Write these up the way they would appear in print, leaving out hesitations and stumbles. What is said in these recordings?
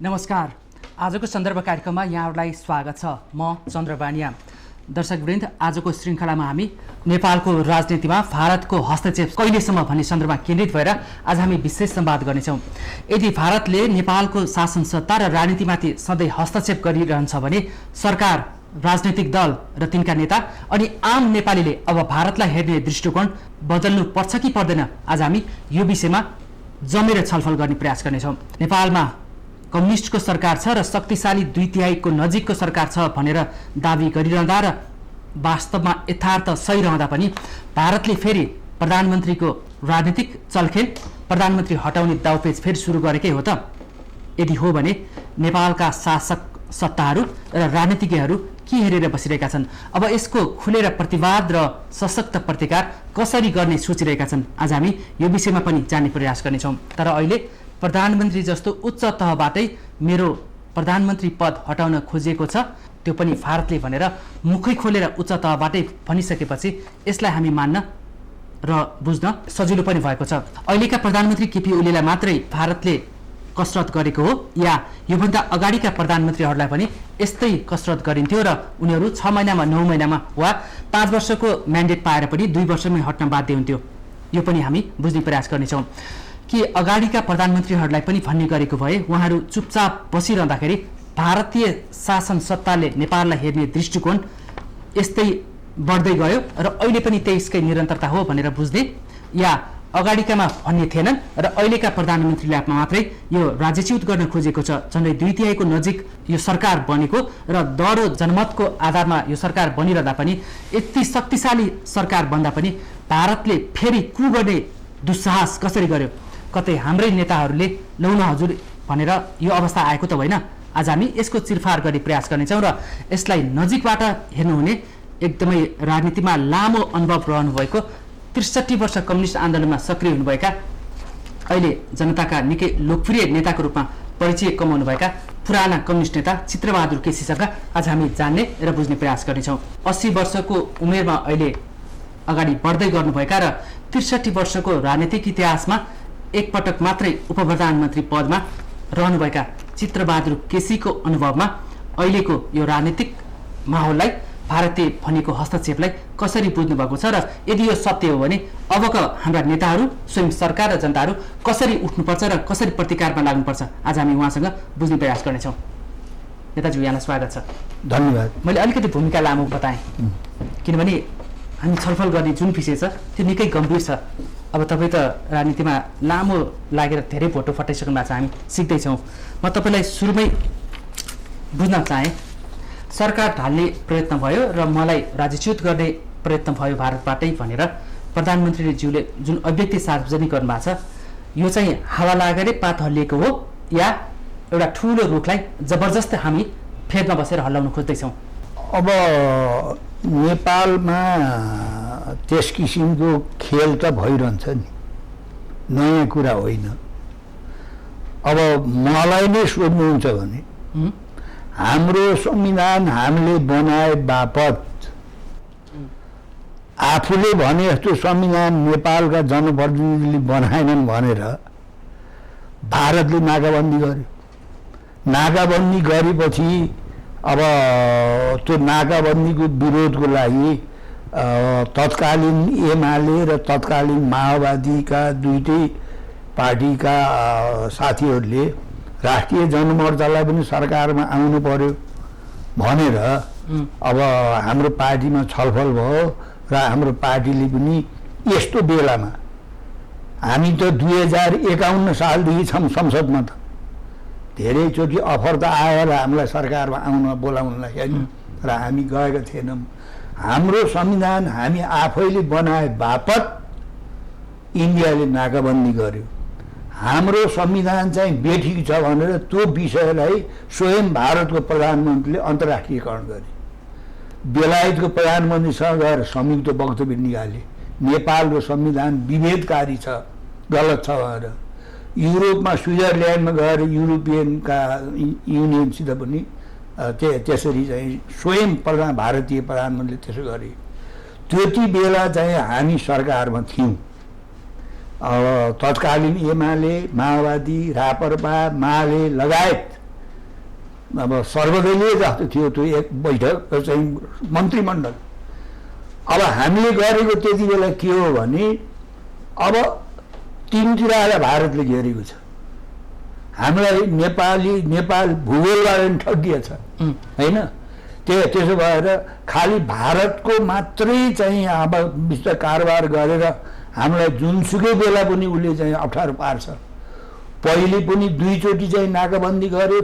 नमस्कार। आजको सन्दर्भ कार्यक्रममा यहाँहरूलाई स्वागत छ। म चन्द्रबानिया। दर्शकवृन्द, आजको श्रृङ्खलामा हामी नेपालको राजनीतिमा भारतको हस्तक्षेप कहिलेसम्म भन्ने सन्दर्भमा केन्द्रित भएर आज हामी विशेष संवाद गर्नेछौँ। यदि भारतले नेपालको शासन सत्ता र राजनीतिमाथि सधैँ हस्तक्षेप गरिरहन्छ भने सरकार, राजनैतिक दल र तिनका नेता अनि आम नेपालीले अब भारतलाई हेर्ने दृष्टिकोण बदल्नु पर्छ कि पर्दैन, आज हामी यो विषयमा जमेर छलफल गर्ने प्रयास गर्नेछौँ। नेपालमा कम्युनिस्टको सरकार छ र शक्तिशाली 2/3 नजिकको सरकार छ भनेर दाबी गरिरहँदा र वास्तवमा यथार्थ सही रहँदा पनि भारतले फेरि प्रधानमन्त्रीको राजनीतिक चलखेल, प्रधानमन्त्री हटाउने दाउपेच फेरि सुरु गरेकै हो त? यदि हो भने नेपालका शासक सत्ताहरू र राजनीतिज्ञहरू के हेरेर बसिरहेका छन्? अब यसको खुलेर प्रतिवाद र सशक्त प्रतिकार कसरी गर्ने सोचिरहेका छन्? आज हामी यो विषयमा पनि जान्ने प्रयास गर्नेछौँ। तर अहिले प्रधानमन्त्री जस्तो उच्च तहबाटै मेरो प्रधानमन्त्री पद हटाउन खोजिएको छ, त्यो पनि भारतले भनेर मुखै खोलेर उच्च तहबाटै भनिसकेपछि यसलाई हामी मान्न र बुझ्न सजिलो पनि भएको छ। अहिलेका प्रधानमन्त्री केपी ओलीलाई मात्रै भारतले कसरत गरेको हो या योभन्दा अगाडिका प्रधानमन्त्रीहरूलाई पनि यस्तै कसरत गरिन्थ्यो र उनीहरू 6 महिनामा 9 महिनामा वा 5 वर्षको म्यान्डेट पाएर पनि 2 वर्षमै हट्न बाध्य हुन्थ्यो? यो पनि हामी बुझ्ने प्रयास गर्नेछौँ। कि अगाडिका प्रधानमन्त्रीहरूलाई पनि भन्ने गरेको भए उहाँहरू चुपचाप बसिरहँदाखेरि भारतीय शासन सत्ताले नेपाललाई हेर्ने दृष्टिकोण यस्तै बढ्दै गयो र अहिले पनि त्यसकै निरन्तरता हो भनेर बुझ्ने, या अगाडिकामा भन्ने थिएनन् र अहिलेका प्रधानमन्त्रीले मात्रै यो राज्यच्युत गर्न खोजेको छ? झन्डै 2/3 नजिक यो सरकार बनेको र दरो जनमतको आधारमा यो सरकार बनिरहँदा पनि, यति शक्तिशाली सरकार बन्दा पनि भारतले फेरि कु गर्ने दुस्साहस कसरी गर्यो? कतै हाम्रै नेताहरूले लौन हजुर भनेर यो अवस्था आएको त होइन? आज हामी यसको चिरफार गर्ने प्रयास गर्नेछौँ र यसलाई नजिकबाट हेर्नुहुने एकदमै राजनीतिमा लामो अनुभव रहनुभएको 63 वर्ष कम्युनिस्ट आन्दोलनमा सक्रिय हुनुभएका, अहिले जनताका निकै लोकप्रिय नेताको रूपमा परिचय कमाउनुभएका पुराना कम्युनिस्ट नेता चित्रबहादुर केसीसँग आज हामी जान्ने र बुझ्ने प्रयास गर्नेछौँ। 80 वर्षको उमेरमा अहिले अगाडि बढ्दै गर्नुभएका र 63 वर्षको राजनीतिक इतिहासमा एकपटक मात्रै उपप्रधानमन्त्री पदमा रहनुभएका चित्रबहादुर केसीको अनुभवमा अहिलेको यो राजनीतिक माहौललाई, भारतीय भनेको हस्तक्षेपलाई कसरी बुझ्नु भएको छ र यदि यो सत्य हो भने अबका हाम्रा नेताहरू, स्वयं सरकार र जनताहरू कसरी उठ्नुपर्छ र कसरी प्रतिकारमा लाग्नुपर्छ? आज हामी उहाँसँग बुझ्ने प्रयास गर्नेछौँ। नेताजी, यहाँलाई स्वागत छ। धन्यवाद। मैले अलिकति भूमिका लामो बताएँ किनभने हामी छलफल गर्ने जुन विषय छ त्यो निकै गम्भीर छ। अब तपाईँ त राजनीतिमा लामो लागेर धेरै भोटो फटाइसक्नु भएको छ, हामी सिक्दैछौँ। म तपाईँलाई सुरुमै बुझ्न चाहेँ, सरकार ढाल्ने प्रयत्न भयो र मलाई राज्यच्युत गर्ने प्रयत्न भयो भारतबाटै भनेर प्रधानमन्त्रीले ज्यूले जुन अभिव्यक्ति सार्वजनिक गर्नुभएको छ, यो चाहिँ हावा लागेरै पात हल्लिएको हो या एउटा ठुलो रुखलाई जबरजस्त हामी फेदमा बसेर हल्लाउन खोज्दैछौँ? अब नेपालमा त्यस किसिमको खेल त भइरहन्छ नि, नयाँ कुरा होइन। अब मलाई नै सोध्नुहुन्छ भने हाम्रो संविधान हामीले बनाए बापत आफूले भने जस्तो संविधान नेपालका जनप्रतिनिधिले बनाएनन् भनेर भारतले नाकाबन्दी गर्यो। नाकाबन्दी गरेपछि अब त्यो नाकाबन्दीको विरोधको लागि तत्कालीन एमाले र तत्कालीन माओवादीका दुईटै पार्टीका साथीहरूले राष्ट्रिय जनमोर्चालाई पनि सरकारमा आउनु पर्यो भनेर अब हाम्रो पार्टीमा छलफल भयो र हाम्रो पार्टीले पनि यस्तो बेलामा, हामी त 2051 सालदेखि छौँ संसदमा, त धेरैचोटि अफर त आयो र हामीलाई सरकारमा आउन बोलाउनलाई होइन, र हामी गएका थिएनौँ। हाम्रो संविधान हामी आफैले बनाए बापत इन्डियाले नाकाबन्दी गर्यो। हाम्रो संविधान चाहिँ बेठिक छ भनेर त्यो विषयलाई स्वयं भारतको प्रधानमन्त्रीले अन्तर्राष्ट्रियकरण गरे। बेलायतको प्रधानमन्त्रीसँग गएर संयुक्त वक्तव्य निकाले, नेपालको संविधान विभेदकारी छ, गलत छ भनेर। युरोपमा स्विजरल्यान्डमा गएर युरोपियनका युनियनसित पनि त्यसरी चाहिँ स्वयं भारतीय प्रधानमन्त्रीले त्यसो गरे। त्यति बेला चाहिँ हामी सरकारमा थियौँ। तत्कालीन एमाले, माओवादी, राप्रपा, माले लगायत अब सर्वदलीय जस्तो थियो त्यो एक बैठक चाहिँ मन्त्रीमण्डल। अब हामीले गरेको त्यति बेला के हो भने अब तिनतिर आएर भारतले घेरेको छ हामीलाई। नेपाल भूगोलबाट पनि ठगिएछ होइन। त्यसो भएर खालि भारतको मात्रै चाहिँ अब विश्व कारोबार गरेर हामीलाई जुनसुकै बेला पनि उसले चाहिँ अप्ठ्यारो पार्छ। पहिले पनि 2 चोटि चाहिँ नाकाबन्दी गर्यो,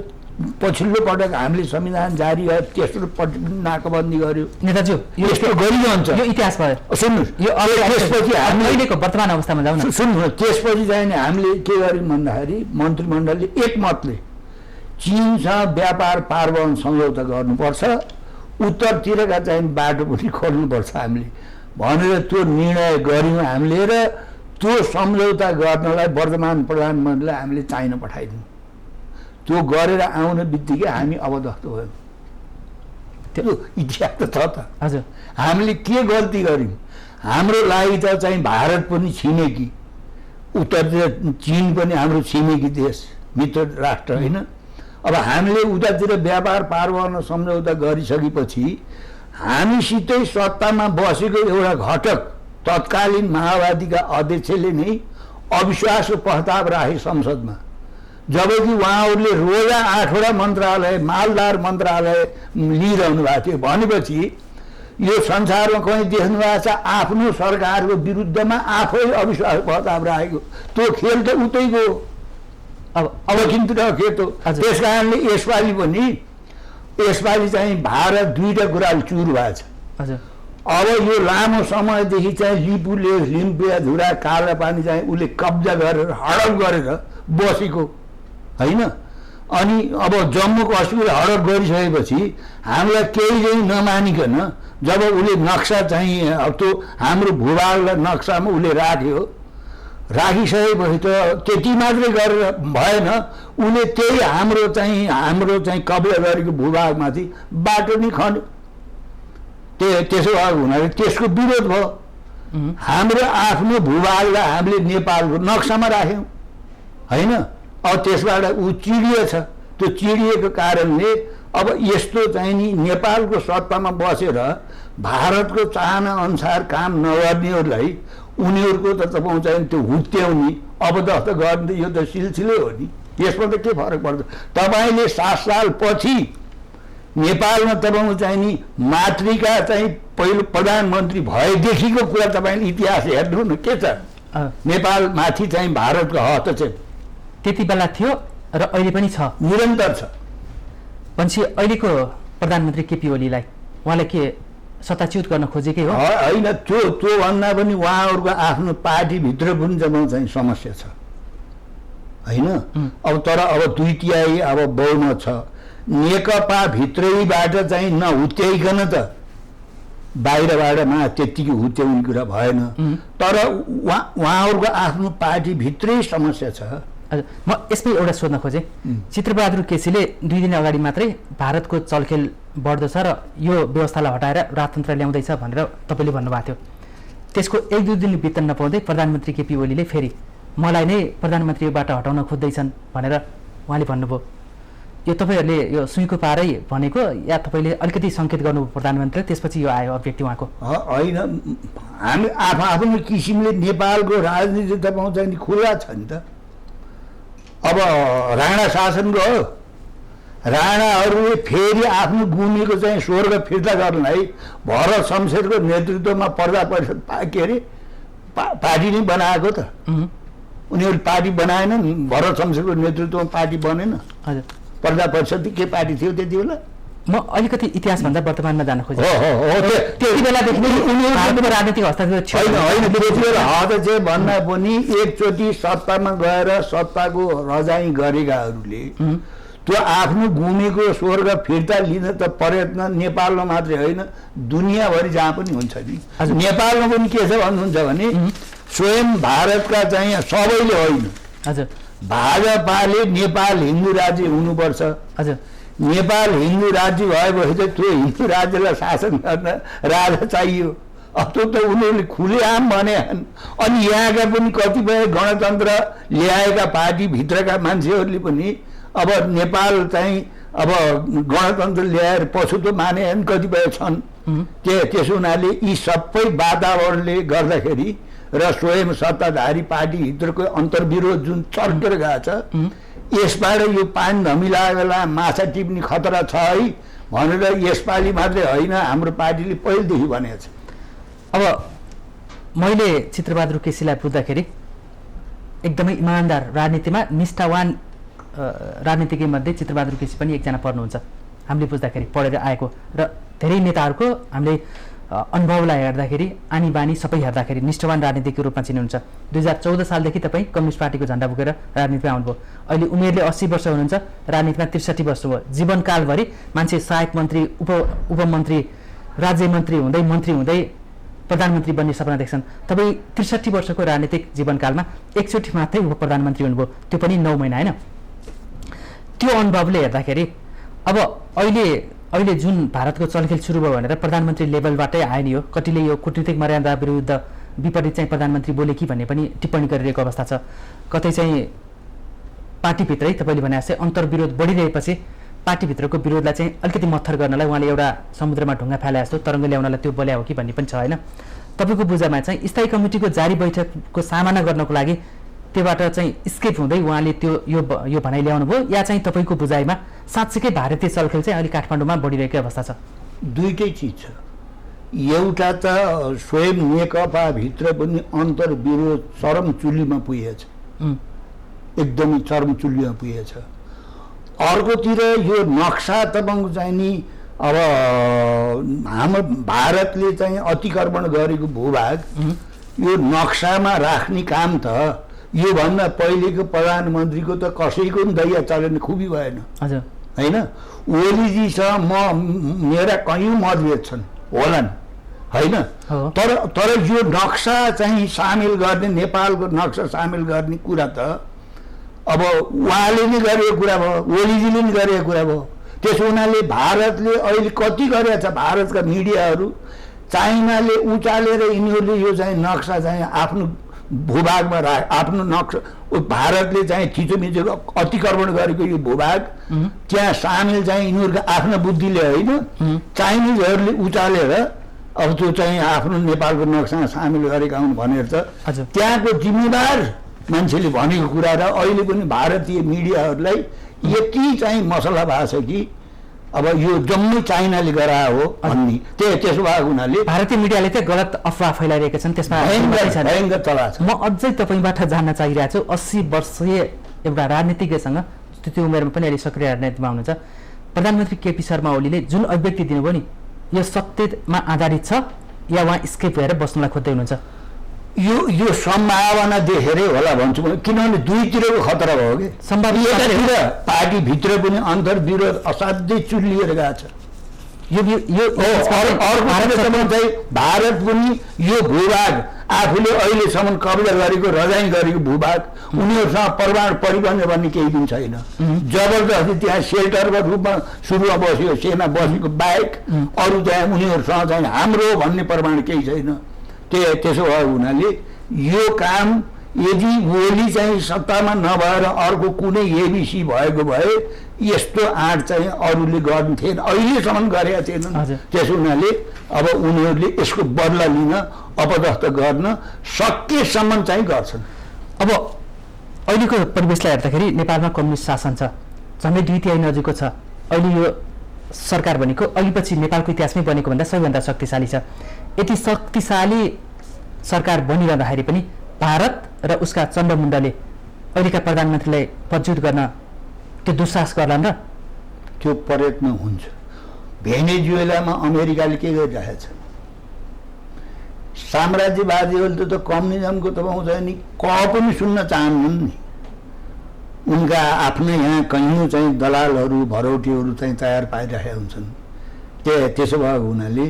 पछिल्लो पटक हामीले संविधान जारी गर्यो तेस्रो पटक नाकाबन्दी गर्यो। नेताज्यू यस्तो गरिरहन्छ, यो इतिहास भयो। सुन्नुहोस्, यो त्यसपछि अहिलेको वर्तमान अवस्थामा जाउँ न। सुन्नुहोस्, त्यसपछि चाहिँ नि हामीले के गर्यौँ भन्दाखेरि मन्त्रीमण्डलले एकमतले चीनसँग व्यापार पारवहन सम्झौता गर्नुपर्छ, उत्तरतिरका चाहिँ बाटो पनि खोल्नुपर्छ हामीले भनेर त्यो निर्णय गऱ्यौँ हामीले। र त्यो सम्झौता गर्नलाई वर्तमान प्रधानमन्त्रीलाई हामीले चाइना पठाइदियौँ। त्यो गरेर आउने बित्तिकै हामी अवदस्त भयौँ। त्यो इतिहास त छ त। हजुर, हामीले के गल्ती गऱ्यौँ? हाम्रो लागि त चाहिँ भारत पनि छिमेकी, उत्तरतिर चीन पनि हाम्रो छिमेकी देश, मित्र राष्ट्र होइन। अब हामीले उतातिर व्यापार पारवहन सम्झौता गरिसकेपछि हामीसितै सत्तामा बसेको एउटा घटक तत्कालीन माओवादीका अध्यक्षले नै अविश्वासको प्रस्ताव राखे संसदमा, जबकि उहाँहरूले रोजा 8वटा मन्त्रालय मालदार मन्त्रालय लिइरहनु भएको थियो। भनेपछि यो संसारमा कहीँ देख्नु भएको छ आफ्नो सरकारको विरुद्धमा आफै अविश्वास प्रस्ताव राखेको? त्यो खेल त उतैको अब किन खेल त। त्यस कारणले यसपालि चाहिँ भारत 2टा कुराले चुर भएको छ। हजुर, अब यो लामो समयदेखि चाहिँ लिपुले लिम्पिया धुरा काला पानी चाहिँ उसले कब्जा गरेर हडप गरेर बसेको होइन। अनि अब जम्मू कश्मीर हडप गरिसकेपछि हामीलाई केही चाहिँ नमानिकन जब उसले नक्सा चाहिँ अब त्यो हाम्रो भूभागलाई नक्सामा उसले राखिसकेपछि त त्यति मात्रै गरेर भएन, उसले त्यही हाम्रो चाहिँ कब्जा गरेको भूभागमाथि बाटो नै खन्यो। त्यसो भएको हुनाले त्यसको विरोध भयो। हाम्रो आफ्नो भूभागलाई हामीले नेपालको नक्सामा राख्यौँ होइन। अब त्यसबाट ऊ चिडिएछ। त्यो चिडिएको कारणले अब यस्तो चाहिँ नि नेपालको सत्तामा बसेर भारतको चाहना अनुसार काम नगर्नेहरूलाई उनीहरूको त तपाईँ चाहिँ त्यो हुत्याउने अबदस्त गर्ने यो त सिलसिलै हो नि। यसमा त के फरक पर्छ? तपाईँले 7 साल पछि नेपालमा तपाईँको चाहिँ नि मातृका चाहिँ पहिलो प्रधानमन्त्री भएदेखिको कुरा तपाईँले इतिहास हेर्नु न के छ। नेपाल माथि चाहिँ भारतको हस्तक्षेप त्यति बेला थियो र अहिले पनि छ, निरन्तर छ। भनेपछि अहिलेको प्रधानमन्त्री केपी ओलीलाई उहाँले के सत्ताच्युत गर्न खोजेकै हो? होइन, त्यो भन्दा पनि उहाँहरूको आफ्नो पार्टीभित्र पनि जब चाहिँ समस्या छ होइन। अब तर अब 2/3 अब बहुमत छ। नेकपा भित्रैबाट चाहिँ नहुत्याइकन त बाहिरबाटमा त्यत्तिकै हुत्याउने कुरा भएन। तर उहाँहरूको आफ्नो पार्टीभित्रै समस्या छ। हजुर, म यसमै एउटा सोध्न खोजेँ। चित्रबहादुर केसीले 2 दिन अगाडि मात्रै भारतको चलखेल बढ्दो छ र यो व्यवस्थालाई हटाएर राजतन्त्र ल्याउँदैछ भनेर तपाईँले भन्नुभएको थियो। त्यसको 1-2 दिन बित्न नपाउँदै प्रधानमन्त्री केपी ओलीले फेरि मलाई नै प्रधानमन्त्रीबाट हटाउन खोज्दैछन् भनेर उहाँले भन्नुभयो। यो तपाईँहरूले यो सुईको पारै भनेको या तपाईँले अलिकति सङ्केत गर्नुभयो प्रधानमन्त्रीले, त्यसपछि यो आयो अभिव्यक्ति उहाँको? होइन, हामी आफ्नो किसिमले नेपालको राजनीति त पाउँछ नि, खुला छ नि त। अब राणा शासन गयो, राणाहरूले फेरि आफ्नो गुमेको चाहिँ स्वर्ग फिर्ता गर्नलाई भरत शमशेरको नेतृत्वमा प्रजा परिषद के अरे पार्टी नै बनाएको त। उनीहरू पार्टी बनाएनन्, भरत शमशेरको नेतृत्वमा पार्टी बनेन। हजुर, प्रजा परिषद के पार्टी थियो त्यति बेला? म अलिकति इतिहासभन्दा वर्तमानमा जान खोजेँ। त्यति बेलादेखि नै उनीहरूको राजनीतिक हस्तक्षेप छैन। होइन, त्यति बेला हस्तक्षेप भन्दा पनि एकचोटि सत्तामा गएर सत्ताको रजाइ गरेकाहरूले त्यो आफ्नो गुमेको स्वर्ग फिर्ता लिन त प्रयत्न नेपालमा मात्रै होइन दुनियाँभरि जहाँ पनि हुन्छ नि। नेपालमा पनि के छ भन्नुहुन्छ भने स्वयं भारतका चाहिँ सबैले होइन, हजुर, भाजपाले नेपाल हिन्दू राज्य हुनुपर्छ। हजुर, नेपाल हिन्दू राज्य भएपछि त त्यो हिन्दू राज्यलाई शासन गर्न राजा चाहियो। अब त्यो त उनीहरूले खुलेआम भने। अनि यहाँका पनि कतिपय गणतन्त्र ल्याएका पार्टीभित्रका मान्छेहरूले पनि अब नेपाल चाहिँ अब गणतन्त्र ल्याएर पछि त माने कतिपय छन् त्यसो हुनाले यी सबै वातावरणले गर्दाखेरि र स्वयं सत्ताधारी पार्टीभित्रको अन्तर्विरोध जुन चर्केर गएको छ यसबाट यो पानी धमिलायो बेला माछा टिप्ने खतरा छ है भनेर यसपालि मात्रै होइन हाम्रो पार्टीले पहिलेदेखि भनेको छ। अब मैले चित्रबहादुर केसीलाई बुझ्दाखेरि एकदमै इमान्दार राजनीतिमा निष्ठावान राजनीतिज्ञ मध्ये चित्रबहादुर केसी पनि एकजना पर्नुहुन्छ हामीले बुझ्दाखेरि पढेर आएको र धेरै नेताहरूको हामीले अनुभवलाई हेर्दाखेरि आनी बानी सबै हेर्दाखेरि निष्ठावान राजनीतिको रूपमा चिन्नुहुन्छ। 2014 सालदेखि तपाईँ कम्युनिस्ट पार्टीको झन्डा बोकेर राजनीतिमा आउनुभयो। अहिले उमेरले 80 वर्ष हुनुहुन्छ, राजनीतिमा 63 वर्ष भयो। जीवनकालभरि मान्छे सहायक मन्त्री, उपमन्त्री, राज्य मन्त्री हुँदै मन्त्री हुँदै प्रधानमन्त्री बन्ने सपना देख्छन्। तपाईँ 63 वर्षको राजनीतिक जीवनकालमा एकचोटि मात्रै उप प्रधानमन्त्री हुनुभयो, त्यो पनि 9 महिना होइन। त्यो अनुभवले हेर्दाखेरि अब अहिले जुन भारतको चलखेल सुरु भयो भनेर प्रधानमन्त्री लेभलबाटै आयो नि, हो कतिले यो कूटनीतिक मर्यादा विरुद्ध विपरीत चाहिँ प्रधानमन्त्री बोले कि भन्ने पनि टिप्पणी गरिरहेको अवस्था छ। कतै चाहिँ पार्टीभित्रै तपाईँले भने जस्तै अन्तर्विरोध बढिरहेपछि पार्टीभित्रको विरोधलाई चाहिँ अलिकति मत्थर गर्नलाई उहाँले एउटा समुद्रमा ढुङ्गा फाले जस्तो तरङ्ग ल्याउनलाई त्यो बोल्या हो कि भन्ने पनि छ होइन। तपाईँको बुझाइमा चाहिँ स्थायी कमिटीको जारी बैठकको सामना गर्नको लागि त्योबाट चाहिँ स्केप हुँदै उहाँले त्यो यो भनाइ ल्याउनु भयो, या चाहिँ तपाईँको बुझाइमा साँच्चैकै भारतीय चलखेल चाहिँ अहिले काठमाडौँमा बढिरहेकै अवस्था छ? दुईटै चिज छ। एउटा त स्वयं नेकपाभित्र पनि अन्तर्विरोध चरम चुल्लीमा पुगेछ, एकदमै चरम चुल्लीमा पुगेछ। अर्कोतिर यो नक्सा तपाईँको चाहिँ नि अब हाम्रो भारतले चाहिँ अतिक्रमण गरेको भूभाग यो नक्सामा राख्ने काम त योभन्दा पहिलेको प्रधानमन्त्रीको त कसैको पनि दैया चलेन, खुबी भएन होइन। ओलीजीसँग मेरा कयौँ मतभेद छन् होलान् होइन, तर यो नक्सा चाहिँ सामेल गर्ने, नेपालको नक्सा सामेल गर्ने कुरा त अब उहाँले नै गरेको कुरा भयो, ओलीजीले नै गरेको कुरा भयो। त्यसो हुनाले भारतले अहिले कति गरेको छ, भारतका मिडियाहरू चाइनाले उचालेर यिनीहरूले यो चाहिँ नक्सा चाहिँ आफ्नो भूभागमा आफ्नो नक्सा भारतले चाहिँ थिचोमिचो अतिक्रमण गरेको यो भूभाग त्यहाँ सामेल चाहिँ यिनीहरूको आफ्नो बुद्धिले होइन, चाइनिजहरूले उचालेर अब त्यो चाहिँ आफ्नो नेपालको नक्सामा सामेल गरेका हुन् भनेर त त्यहाँको जिम्मेदार मान्छेले भनेको कुरा र अहिले पनि भारतीय मिडियाहरूलाई यति चाहिँ मसला भएको छ कि अब यो जम्मै चाइनाले गरायो हो भन्ने। त्यसो भएको हुनाले भारतीय मिडियाले चाहिँ गलत अफवाह फैलाइरहेका छन्, त्यसमा भयङ्कर चलाएको छ। म अझै तपाईँबाट जान्न चाहिरहेको छु, 80 वर्षीय एउटा राजनीतिज्ञसँग त्यो उमेरमा पनि अहिले सक्रिय राजनीतिमा हुनुहुन्छ प्रधानमन्त्री केपी शर्मा ओलीले जुन अभिव्यक्ति दिनुभयो नि, यो सत्यमा आधारित छ या उहाँ स्केप भएर बस्नलाई खोज्दै हुनुहुन्छ? यो सम्भावना देखेरै होला भन्छु म, किनभने दुईतिरको खतरा भयो कि सम्भावना। पार्टीभित्र पनि अन्तर्विरोध असाध्यै चुलिएर गएको छ। चाहिँ भारत पनि यो भूभाग आफूले अहिलेसम्म कब्जा गरेको रजाइ गरेको भूभाग उनीहरूसँग परमाणु परिवहन भन्ने केही पनि छैन। जबरजस्ती त्यहाँ सेल्टरको रूपमा सुरुमा बस्यो सेना बसेको बाहेक अरू त्यहाँ उनीहरूसँग चाहिँ हाम्रो भन्ने परमाणु केही छैन। त्यसो भयो हुनाले यो काम यदि ओली चाहिँ सत्तामा नभएर अर्को कुनै एबिसी भएको भए यस्तो आँट चाहिँ अरूले गर्ने थिएन, अहिलेसम्म गरेका थिएनन्। त्यसो हुनाले अब उनीहरूले यसको बदला लिन अपदस्थ गर्न सकेसम्म चाहिँ गर्छन्। अब अहिलेको परिवेशलाई हेर्दाखेरि नेपालमा कम्युनिस्ट शासन छ, झन्डै 2/3 नजिकको छ। अहिले यो सरकार भनेको अघिपछि नेपालको इतिहासमै बनेको भन्दा सबैभन्दा शक्तिशाली छ। यति शक्तिशाली सरकार बनिरहँदाखेरि पनि भारत र उसका चण्डमुण्डले अहिलेका प्रधानमन्त्रीलाई पदच्युत गर्न त्यो दुस्साहस गर्लान् र? त्यो प्रयत्न हुन्छ। भेनेजुएलामा अमेरिकाले के गरिरहेको छ, साम्राज्यवादीहरूले त कम्युनिजमको तपाईँ चाहिँ नि क पनि सुन्न चाहन्नन् नि। उनका आफ्नै यहाँ कयौँ चाहिँ दलालहरू भरौटीहरू चाहिँ तयार पाइरहेका हुन्छन्। त्यसो भएको हुनाले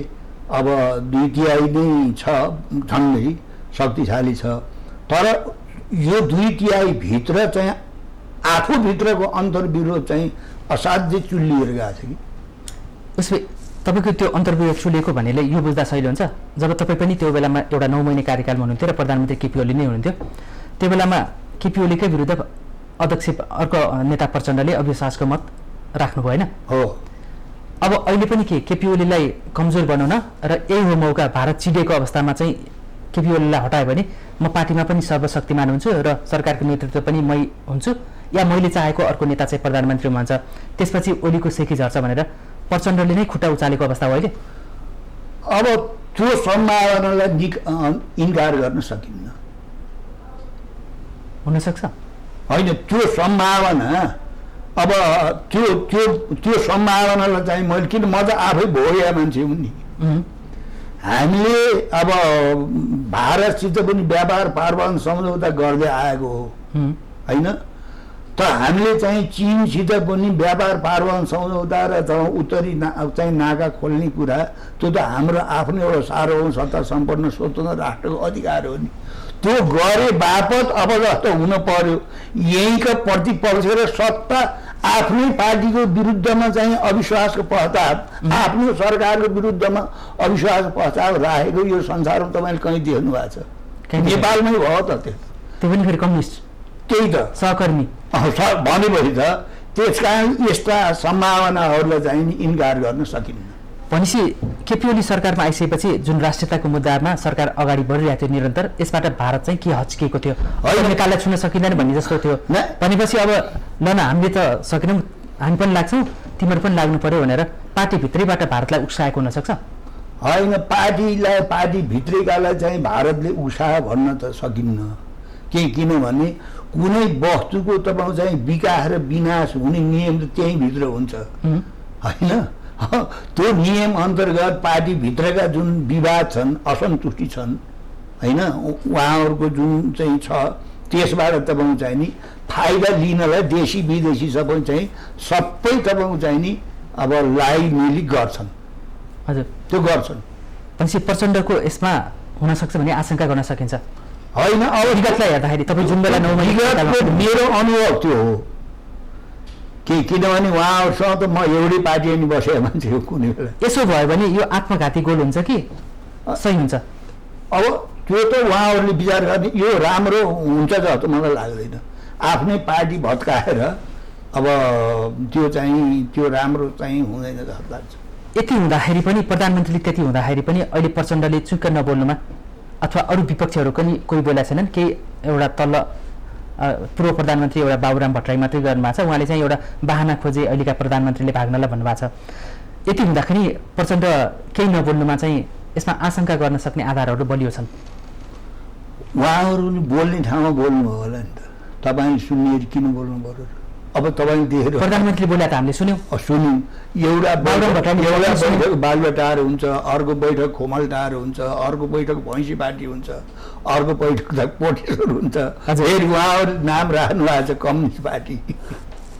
अब 2/3 नै छ, झन्डै शक्तिशाली छ। तर यो 2/3 भित्र चाहिँ आफूभित्रको अन्तर्विरोध चाहिँ असाध्यै चुल्लिएर गएको छ कि। उसले तपाईँको त्यो अन्तर्विरोध चुलिएको भन्नेले यो बुझ्दा सही हुन्छ? जब तपाईँ पनि त्यो बेलामा एउटा 9 महिने कार्यकालमा हुनुहुन्थ्यो र प्रधानमन्त्री केपी ओली नै हुनुहुन्थ्यो, त्यो बेलामा केपी ओलीकै विरुद्ध अध्यक्ष अर्को नेता प्रचण्डले अविश्वासको मत राख्नुभयो होइन हो। अब अहिले पनि के केपी ओलीलाई कमजोर बनाउन र यही हो मौका भारत चिडेको अवस्थामा चाहिँ केपी ओलीलाई हटायो भने म पार्टीमा पनि सर्वशक्तिमान हुन्छु र सरकारको नेतृत्व पनि मै हुन्छु या मैले चाहेको अर्को नेता चाहिँ प्रधानमन्त्री हुन्छ त्यसपछि ओलीको सेकी झर्छ भनेर प्रचण्डले नै खुट्टा उचालेको अवस्था हो अहिले। अब त्यो सम्भावनालाई इन्कार गर्न सकिन्न। हुनसक्छ होइन, त्यो सम्भावना अब त्यो त्यो त्यो सम्भावनालाई चाहिँ मैले किन म त आफै भोया मान्छे हुँ नि। हामीले अब भारतसित पनि व्यापार पारवान सम्झौता गर्दै आएको हो होइन, त हामीले चाहिँ चीनसित पनि व्यापार पारवान सम्झौता र उत्तरी चाहिँ नाका खोल्ने कुरा त्यो त हाम्रो आफ्नो एउटा सार्वभौम सत्ता सम्पन्न स्वतन्त्र राष्ट्रको अधिकार हो नि। त्यो गरे बापत अब जस्तो हुन पर्यो यहीँका प्रतिपक्ष र सत्ता आफ्नै पार्टीको विरुद्धमा चाहिँ अविश्वासको प्रस्ताव आफ्नो सरकारको विरुद्धमा अविश्वासको प्रस्ताव राखेको यो संसारमा तपाईँले कहीँ देख्नु भएको छ? नेपालमै भयो त त्यो पनि फेरि कम्युनिस्ट त्यही त सहकर्मी भनेपछि त त्यसकारण यस्ता सम्भावनाहरूलाई चाहिँ इन्कार गर्न सकिन्न। भनेपछि केपी ओली सरकारमा आइसकेपछि जुन राष्ट्रियताको मुद्दामा सरकार अगाडि बढिरहेको थियो निरन्तर यसबाट भारत चाहिँ के हच्किएको थियो नेपाललाई छुन सकिँदैन भन्ने जस्तो थियो भनेपछि अब ल न हामीले त सकेनौँ हामी पनि लाग्छौँ तिमीहरू पनि लाग्नु पर्यो भनेर पार्टीभित्रैबाट भारतलाई उक्साएको हुनसक्छ। होइन, पार्टीभित्रैकालाई चाहिँ भारतले उक्सायो भन्न त सकिन्न। किनभने कुनै वस्तुको तपाईँ चाहिँ विकास र विनाश हुने नियम त त्यहीँभित्र हुन्छ होइन। त्यो नियम अन्तर्गत पार्टीभित्रका जुन विवाद छन् असन्तुष्टि छन् होइन उहाँहरूको जुन चाहिँ छ त्यसबाट तपाईँ चाहिँ नि फाइदा लिनलाई देशी विदेशी सबै तपाईँ चाहिँ नि अब मिली गर्छन्। हजुर त्यो गर्छन्। भनेपछि प्रचण्डको यसमा हुनसक्छ भन्ने आशंका गर्न सकिन्छ होइन। अब विगतलाई हेर्दाखेरि तपाईँ जुन बेला 9 महिना मेरो अनुभव त्यो हो किनभने उहाँहरूसँग त म एउटै पार्टी नि बसेको मान्छे हो कुनै बेला। यसो भयो भने यो आत्मघाती गोल हुन्छ कि सही हुन्छ? अब त्यो त उहाँहरूले विचार गर्ने यो राम्रो हुन्छ जस्तो मलाई लाग्दैन। आफ्नै पार्टी भत्काएर अब त्यो राम्रो चाहिँ हुँदैन जस्तो लाग्छ। यति हुँदाखेरि पनि प्रधानमन्त्री त्यति हुँदाखेरि पनि अहिले प्रचण्डले चुक्क नबोल्नुमा अथवा अरू विपक्षीहरू पनि कोही बोलेका छैनन्। केही एउटा तल्ल पूर्व प्रधानमन्त्री एउटा बाबुराम भट्टराई मात्रै गर्नुभएको छ, उहाँले चाहिँ एउटा बाहना खोजे अहिलेका प्रधानमन्त्रीले भाग्नलाई भन्नुभएको छ। यति हुँदाखेरि प्रचण्ड केही नबोल्नुमा चाहिँ यसमा आशंका गर्न सक्ने आधारहरू बलियो छन्। उहाँहरू बोल्ने ठाउँमा बोल्नु होला नि त, तपाईँ सुन्ने किन बोल्नु पर्यो? अब तपाईँ देखेर प्रधानमन्त्री बोले त हामीले सुन्यौँ एउटा बैठक बालुवाटार हुन्छ, अर्को बैठक खोमलटार हुन्छ, अर्को बैठक भैँसी पार्टी हुन्छ, अर्को बैठक त पोटेश्वर हुन्छ। फेरि उहाँहरू नाम राख्नु भएको छ कम्युनिस्ट पार्टी।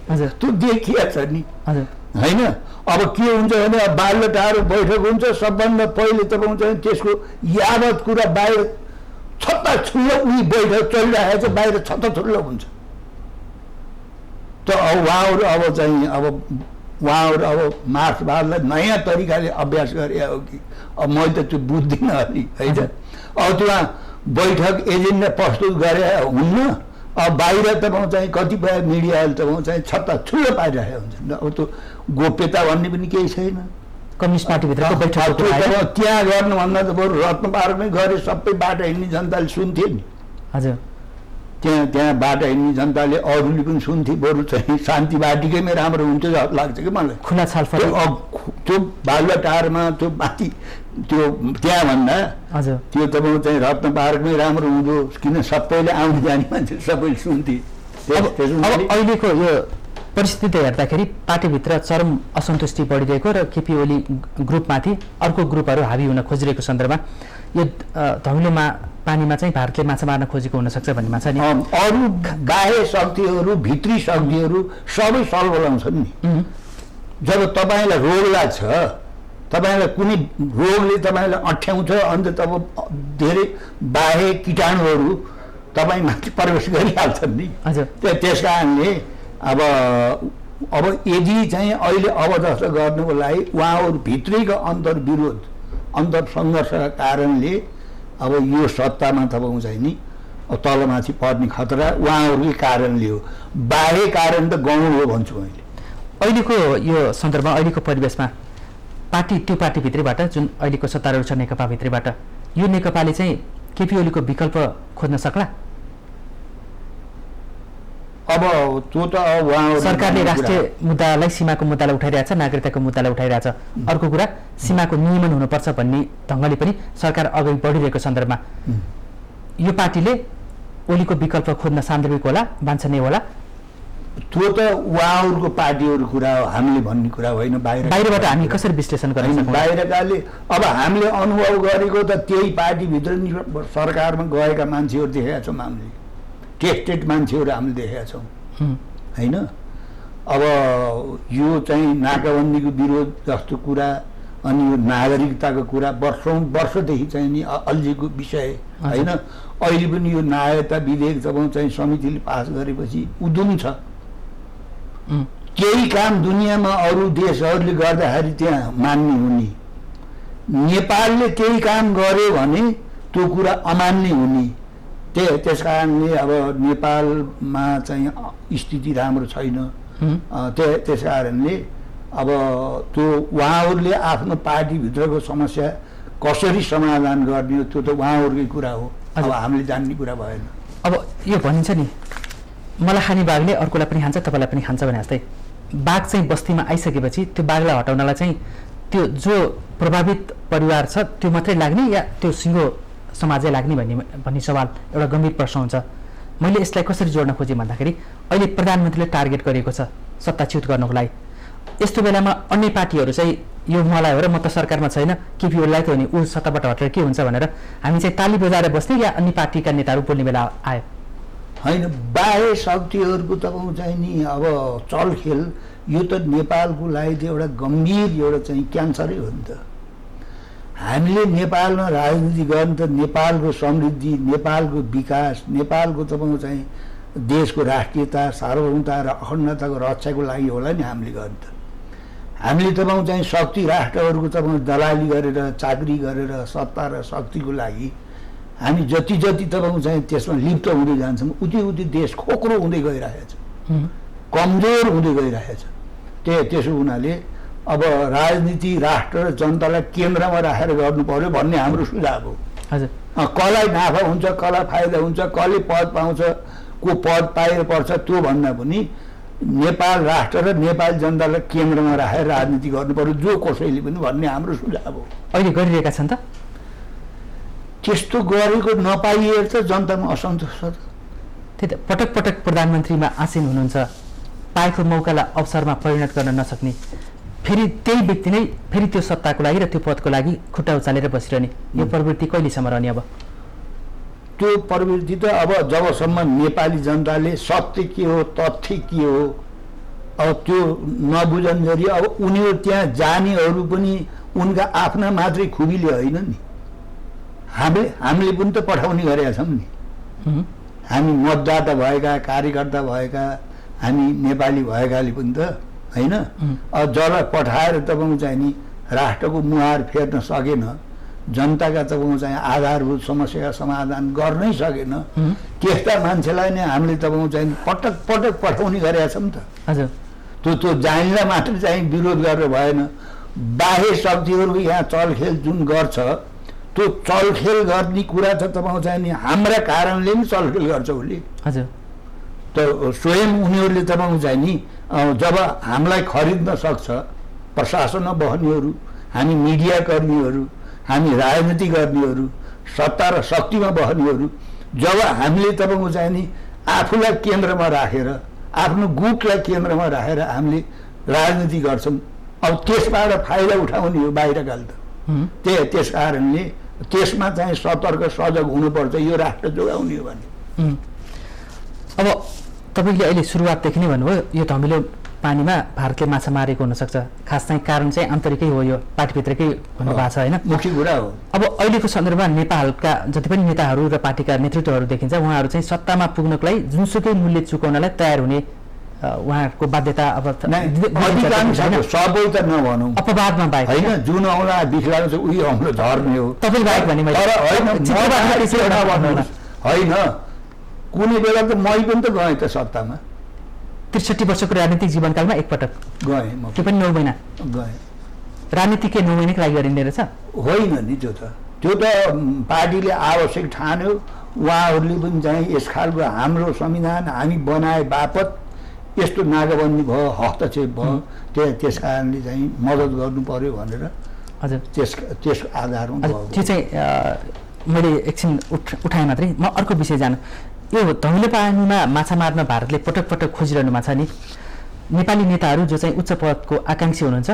हजुर त्यो देखिया छ नि हजुर होइन। अब के हुन्छ भने बालुवाटार बैठक हुन्छ, सबभन्दा पहिले तपाईँ चाहिँ त्यसको यावत कुरा बाहिर छत्ता छुल्लो उही बैठक चलिरहेको छ, बाहिर छत्ता छुल्लो हुन्छ। त उहाँहरू अब मार्क्सवादलाई नयाँ तरिकाले अभ्यास गरे हो कि अब मैले त त्यो बुझ्दिनँ अलि है त। अब त्यो बैठक एजेन्डा प्रस्तुत गरे हुन्न, अब बाहिर तपाईँ चाहिँ कतिपय मिडियाले तपाईँ चाहिँ छत्ता छुल्लो पारिरहेको हुन्छ। अब त्यो गोप्यता भन्ने पनि केही छैन। कम्युनिस्ट पार्टीभित्रको बैठक त्यहाँ गर्नुभन्दा त बरु रत्न पार्कमै गरे सबै बाटो हिँड्ने जनताले सुन्थे नि। हजुर त्यहाँ बाटो हिँड्ने जनताले अरूले पनि सुन्थे, बरु चाहिँ शान्ति बाटीकैमै राम्रो हुन्थ्यो जस्तो लाग्छ कि मलाई। खुला छलफल त्यो बालुवाटारमा त्यो माथि त्यो त्यहाँभन्दा हजुर त्यो तपाईँ चाहिँ रत्न पार्कमै राम्रो हुँदो, किन सबैले आउने जाने मान्छे सबैले सुन्थे। अब अहिलेको यो परिस्थिति हेर्दाखेरि पार्टीभित्र चरम असन्तुष्टि बढिरहेको र केपी ओली ग्रुपमाथि अर्को ग्रुपहरू हावी हुन खोजिरहेको सन्दर्भमा यो धमिलोमा पानीमा चाहिँ भारतले माछा मार्न खोजेको हुनसक्छ भन्ने माछा नि अरू बाह्य शक्तिहरू भित्री शक्तिहरू सबै सलबलाउँछन् नि। जब तपाईँलाई रोग लाग्छ, तपाईँलाई कुनै रोगले तपाईँलाई अँठ्याउँछ, अन्त तब धेरै बाह्य किटाणुहरू तपाईँमाथि प्रवेश गरिहाल्छन् नि। त्यस कारणले अब यदि चाहिँ अहिले अबदस्त गर्नुको लागि उहाँहरू भित्रैको अन्तर्विरोध अन्तर्सङ्घर्षका कारणले अब यो सत्तामा तपाईँ चाहिँ नि तलमाथि पर्ने खतरा उहाँहरूकै कारणले हो। बाह्य कारण त गौण हो भन्छु मैले। अहिलेको यो सन्दर्भमा अहिलेको परिवेशमा त्यो पार्टीभित्रैबाट जुन अहिलेको सत्तारूढ छ नेकपाभित्रैबाट यो नेकपाले चाहिँ केपी ओलीको विकल्प खोज्न सक्ला? अब त्यो त उहाँहरू सरकारले राष्ट्रिय मुद्दालाई सीमाको मुद्दालाई उठाइरहेछ, नागरिकताको मुद्दालाई उठाइरहेछ। अर्को कुरा सीमाको नियमन हुनुपर्छ भन्ने ढङ्गले पनि सरकार अगाडि बढिरहेको सन्दर्भमा यो पार्टीले ओलीको विकल्प खोज्न सान्दर्भिक होला, वाञ्छनीय होला? त्यो त उहाँहरूको पार्टीहरूको कुरा हो, हामीले भन्ने कुरा होइन। बाहिरबाट हामी कसरी विश्लेषण गर्न सक्छौँ? बाहिरकाले अब हामीले अनुभव गरेको त त्यही पार्टीभित्र नि सरकारमा गएका मान्छेहरू देखेका छौँ, हामीले टेस्टेड मान्छेहरू हामीले देखेका छौँ होइन। अब यो चाहिँ नाकाबन्दीको विरोध जस्तो कुरा अनि यो नागरिकताको कुरा वर्षदेखि चाहिँ नि अल्झेको विषय होइन। अहिले पनि यो नागरिकता विधेयक जब चाहिँ समितिले पास गरेपछि उदुम छ। केही काम दुनियाँमा अरू देशहरूले गर्दाखेरि त्यहाँ मान्ने हुने, नेपालले केही काम गर्यो भने त्यो कुरा अमान्य हुने। त्यस कारणले अब नेपालमा चाहिँ स्थिति राम्रो छैन। त्यस कारणले अब त्यो उहाँहरूले आफ्नो पार्टीभित्रको समस्या कसरी समाधान गर्ने हो त्यो त उहाँहरूकै कुरा हो। अब हामीले जान्ने कुरा भएन। अब यो भनिन्छ नि मलाई खाने बाघले अर्कोलाई पनि खान्छ, तपाईँलाई पनि खान्छ भने जस्तै बाघ चाहिँ बस्तीमा आइसकेपछि त्यो बाघलाई हटाउनलाई चाहिँ त्यो जो प्रभावित परिवार छ त्यो मात्रै लाग्ने या त्यो सिङ्गो समाजै लाग्ने भन्ने सवाल एउटा गम्भीर प्रश्न हुन्छ। मैले यसलाई कसरी जोड्न खोजेँ भन्दाखेरि अहिले प्रधानमन्त्रीले टार्गेट गरेको छ सत्ताच्युत गर्नको लागि। यस्तो बेलामा अन्य पार्टीहरू चाहिँ यो मलाई हो र म त सरकारमा छैन, केपी ओलीलाई त हो नि ऊ सत्ताबाट हटेर के हुन्छ भनेर हामी चाहिँ ताली बजाएर बस्ने या अन्य पार्टीका नेताहरू बोल्ने बेला आयो होइन। बाह्य शक्तिहरूको तपाईँ चाहिँ नि अब चलखेल यो त नेपालको लागि त एउटा गम्भीर एउटा चाहिँ क्यान्सरै हो नि त। हामीले नेपालमा राजनीति गर्ने त नेपालको समृद्धि, नेपालको विकास, नेपालको तपाईँ चाहिँ देशको राष्ट्रियता, सार्वभौमता र अखण्डताको रक्षाको लागि होला नि हामीले गर्ने त। हामीले तपाईँ चाहिँ शक्ति राष्ट्रहरूको तपाईँ दलाली गरेर चाकरी गरेर सत्ता र शक्तिको लागि हामी जति जति तपाईँ चाहिँ त्यसमा लिप्त हुँदै जान्छौँ उति देश खोक्रो हुँदै गइरहेछ, कमजोर हुँदै गइरहेछ। त्यसो हुनाले अब राजनीति राष्ट्र र जनतालाई केन्द्रमा राखेर गर्नु पर्यो भन्ने हाम्रो सुझाव हो। हजुर, कसलाई नाफा हुन्छ, कसलाई फाइदा हुन्छ, कसले पद पाउँछ, को पद पाएर पर्छ त्यो भन्दा पनि नेपाल राष्ट्र र नेपाल जनतालाई केन्द्रमा राखेर राजनीति गर्नु पर्यो जो कसैले पनि भन्ने हाम्रो सुझाव हो। अहिले गरिरहेका छन् त त्यस्तो गरेको नपाइएर त जनतामा असन्तोष छ। त्यही त पटक पटक प्रधानमन्त्रीमा आसीन हुनुहुन्छ, पाएको मौकालाई अवसरमा परिणत गर्न नसक्ने, फेरि त्यही व्यक्ति नै फेरि त्यो सत्ताको लागि र त्यो पदको लागि खुट्टा उचालेर बसिरहने यो प्रवृत्ति कहिलेसम्म रहने? अब त्यो प्रवृत्ति त अब जबसम्म नेपाली जनताले सत्य के हो, तथ्य के हो अब त्यो नबुझन्जरी अब उनीहरू त्यहाँ जानेहरू पनि उनका आफ्ना मात्रै खुबीले होइन नि, हामीले पनि त पठाउने गरेका छौँ नि। हामी मतदाता भएका, कार्यकर्ता भएका, हामी नेपाली भएकाले पनि त होइन। अब जसलाई पठाएर तपाईँ चाहिँ नि राष्ट्रको मुहार फेर्न सकेन, जनताका तपाईँ चाहिँ आधारभूत समस्याका समाधान गर्नै सकेन, त्यस्ता मान्छेलाई नै हामीले तपाईँ चाहिँ पटक पटक पठाउने गरेका छौँ त। हजुर, त्यो जान्दा मात्र चाहिँ विरोध गरेर भएन। बाह्य शक्तिहरूको यहाँ चलखेल जुन गर्छ त्यो चलखेल गर्ने कुरा त तपाईँ चाहिँ नि हाम्रा कारणले नि चलखेल गर्छ उसले। हजुर, त स्वयं उनीहरूले तपाईँ चाहिँ नि जब हामीलाई खरिद्न सक्छ, प्रशासनमा बस्नेहरू, हामी मिडियाकर्मीहरू, हामी राजनीति गर्नेहरू, सत्ता र शक्तिमा बस्नेहरू, जब हामीले तपाईँ चाहिँ नि आफूलाई केन्द्रमा राखेर आफ्नो गुटलाई केन्द्रमा राखेर हामीले राजनीति गर्छौँ, अब त्यसबाट फाइदा उठाउने हो बाहिरकाल त। त्यस कारणले त्यसमा चाहिँ सतर्क सजग हुनुपर्छ यो राष्ट्र जोगाउने हो भने। अब तपाईँले अहिले सुरुवातदेखि नै भन्नुभयो यो धमिलो पानीमा भारतले माछा मारेको हुनसक्छ, खास चाहिँ कारण चाहिँ आन्तरिकै हो, यो पार्टीभित्रकै भन्नुभएको छ होइन, मुख्य कुरा हो। अब अहिलेको सन्दर्भमा नेपालका जति पनि नेताहरू र पार्टीका नेतृत्वहरू देखिन्छ उहाँहरू चाहिँ सत्तामा पुग्नको लागि जुनसुकै मूल्य चुकाउनलाई तयार हुने उहाँहरूको बाध्यता अब सबै त नभनौँ, अपवादमा बाहेक होइन। जुन औँला बिखलाको छ उही औँलो झर्ने हो, तपाईँ बाहेक भने होइन। कुनै बेला त मै पनि त गएँ त सत्तामा 63 वर्षको राजनीतिक जीवनकालमा एकपटक गएँ म त्यो पनि 9 महिना गएँ राजनीति के 9 महिनाको लागि गरिँदो रहेछ होइन नि त्यो त पार्टीले आवश्यक ठान्यो उहाँहरूले पनि चाहिँ यस खालको हाम्रो संविधान हामी बनाए बापत यस्तो नाकाबन्दी भयो हस्तक्षेप भयो त्यस कारणले चाहिँ मद्दत गर्नु पर्यो भनेर हजुर त्यसको आधारमा त्यो चाहिँ मैले एकछिन उठाएँ मात्रै म अर्को विषय जानु यो धमिलो पानीमा माछा मार्न भारतले पटक पटक खोजिरहनुमा छ नि नेपाली नेताहरू जो चाहिँ उच्च पदको आकाङ्क्षी हुनुहुन्छ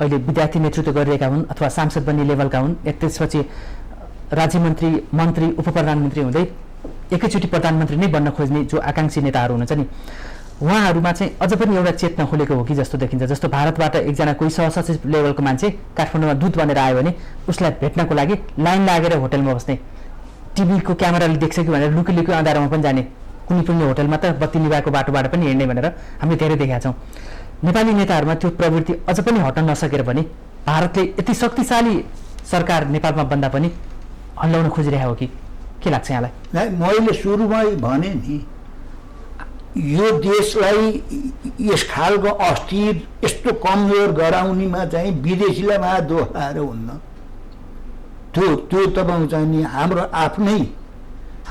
अहिले विद्यार्थी नेतृत्व गरिरहेका हुन् अथवा सांसद बन्ने लेभलका हुन् त्यसपछि राज्यमन्त्री मन्त्री उपप्रधानमन्त्री हुँदै एकैचोटि प्रधानमन्त्री नै बन्न खोज्ने जो आकाङ्क्षी नेताहरू हुनुहुन्छ नि उहाँहरूमा चाहिँ अझ पनि एउटा चेतना खोलेको हो कि जस्तो देखिन्छ जस्तो भारतबाट एकजना कोही सहसचिव लेभलको मान्छे काठमाडौँमा दूत बनेर आयो भने उसलाई भेट्नको लागि लाइन लागेर होटलमा बस्ने टिभीको क्यामेराले देख्छ कि भनेर लुकी लुकी अँधारोमा पनि जाने कुनै पनि होटलमा त बत्ती निभाएको बाटोबाट पनि हिँड्ने भनेर हामीले धेरै देखेका छौँ नेपाली नेताहरूमा त्यो प्रवृत्ति अझ पनि हट्न नसकेर पनि भारतले यति शक्तिशाली सरकार नेपालमा बन्दा पनि हल्लाउन खोजिरहेको हो कि के लाग्छ यहाँलाई मैले सुरुमै भने नि यो देशलाई यस खालको अस्थिर यस्तो कमजोर गराउनेमा चाहिँ विदेशीलाई मा दोष लाएर हुन्न त्यो तपाईँ चाहिँ नि हाम्रो आफ्नै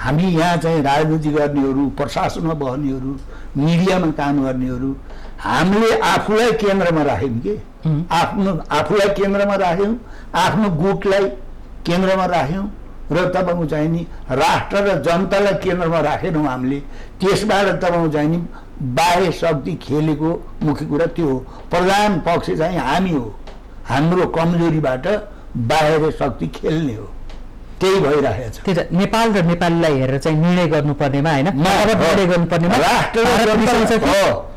हामी यहाँ चाहिँ राजनीति गर्नेहरू प्रशासनमा बस्नेहरू मिडियामा काम गर्नेहरू हामीले आफूलाई केन्द्रमा राख्यौँ कि आफूलाई केन्द्रमा राख्यौँ आफ्नो गुटलाई केन्द्रमा राख्यौँ र तपाईँको चाहिँ नि राष्ट्र र जनतालाई केन्द्रमा राखेनौँ हामीले त्यसबाट तपाईँको चाहिँ नि बाह्य शक्ति खेलेको मुख्य कुरा त्यो हो प्रधान पक्ष चाहिँ हामी हो हाम्रो कमजोरीबाट बाह्य शक्ति खेल्ने हो त्यही भइरहेको छ त्यही त नेपाल र नेपालीलाई हेरेर चाहिँ निर्णय गर्नुपर्नेमा होइन निर्णय गर्नुपर्नेमा राष्ट्र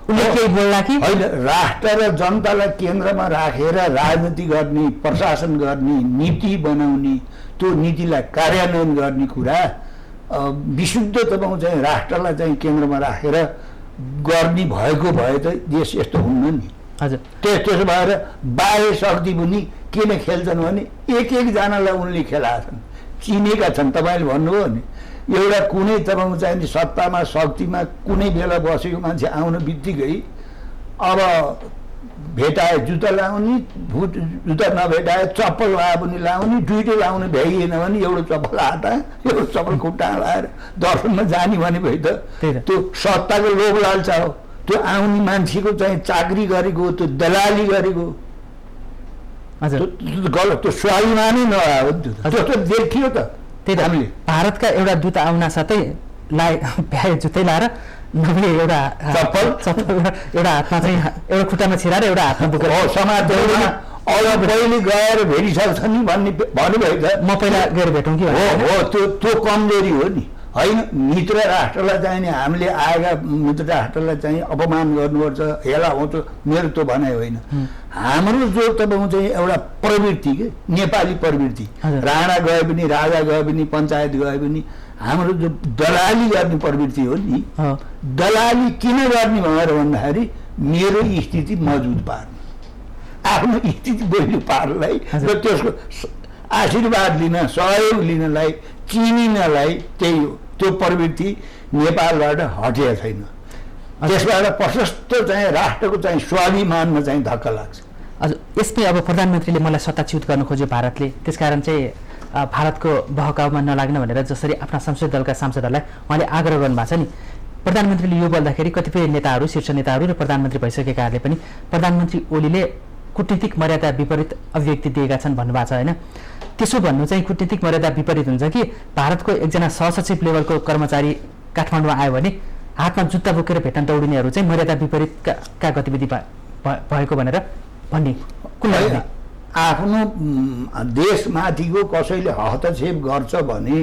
केही बोल्ला कि होइन राष्ट्र र जनतालाई केन्द्रमा राखेर राजनीति गर्ने प्रशासन गर्ने नीति बनाउने त्यो नीतिलाई कार्यान्वयन गर्ने कुरा विशुद्ध तपाईँको चाहिँ राष्ट्रलाई चाहिँ केन्द्रमा राखेर गर्ने भएको भए त देश यस्तो हुन्न नि हजुर त्यसो भएर बाह्य शक्ति पनि किन खेल्छन् भने एकजनालाई उनले खेलाएका छन् चिनेका छन् तपाईँले भन्नुभयो नि एउटा कुनै तपाईँको चाहिँ सत्तामा शक्तिमा कुनै बेला बसेको मान्छे आउनु बित्तिकै अब भेटाए जुत्ता लाउने जुत्ता नभेटाए चप्पल लाए पनि लाउने दुइटै लाउनु भ्याइएन भने एउटा चप्पल हात एउटा चप्पल खुट्टा लाएर दर्शनमा जाने भने भए त त्यो सत्ताको लोभ लालसा हो त्यो आउने मान्छेको चाहिँ चाकरी गरेको त्यो दलाली गरेको गलत त्यो स्वाभिमानै नआयो त्यो देखियो त त्यही त हामीले भारतका एउटा दूत आउन साथै भ्याए जुत्तै लाएर नभए एउटा चप्पल एउटा हातमा चाहिँ एउटा खुट्टामा छिराएर एउटा हातमा बोकेर समाजमा पहिले गएर भेटिसक्छ नि भन्ने भन्नुभयो त म पहिला गएर भेटौँ कि हो त्यो कमजोरी हो नि होइन मित्र राष्ट्रलाई चाहिँ नि हामीले आएका मित्र राष्ट्रलाई चाहिँ अपमान गर्नुपर्छ हेला हुन्छ मेरो त्यो भनाइ होइन हाम्रो जो तपाईँको चाहिँ एउटा प्रवृत्ति के नेपाली प्रवृत्ति राणा गए पनि राजा गए पनि पञ्चायत गए पनि हाम्रो जो दलाली गर्ने प्रवृत्ति हो नि दलाली किन गर्ने भनेर भन्दाखेरि मेरो स्थिति मजबुत पार्नु आफ्नो स्थिति बलियो पार्नलाई र त्यसको आशीर्वाद लिन सहयोग लिनलाई चिनिनलाई त्यही हो त्यो प्रवृत्ति नेपालबाट हटेको छैन त्यसबाट प्रशस्त चाहिँ राष्ट्रको चाहिँ स्वाभिमानमा चाहिँ धक्का लाग्छ हजुर यसमै अब प्रधानमन्त्रीले मलाई सत्ताच्युत गर्न खोज्यो भारतले त्यसकारण चाहिँ भारतको बहकाउमा नलाग्न भनेर जसरी आफ्ना संसदीय दलका सांसदहरूलाई उहाँले आग्रह गर्नुभएको छ नि प्रधानमन्त्रीले यो बोल्दाखेरि कतिपय नेताहरू शीर्ष नेताहरू र प्रधानमन्त्री भइसकेकाहरूले पनि प्रधानमन्त्री ओलीले कूटनीतिक मर्यादा विपरीत अभिव्यक्ति दिएका छन् भन्नुभएको छ होइन त्यसो भन्नु चाहिँ कूटनीतिक मर्यादा विपरीत हुन्छ कि भारतको एकजना सहसचिव लेभलको कर्मचारी काठमाडौँमा आयो भने हातमा जुत्ता बोकेर भेट्न दौडिनेहरू चाहिँ मर्यादा विपरीतका गतिविधि भएको भनेर भन्ने कुन आफ्नो देशमाथिको कसैले हस्तक्षेप गर्छ भने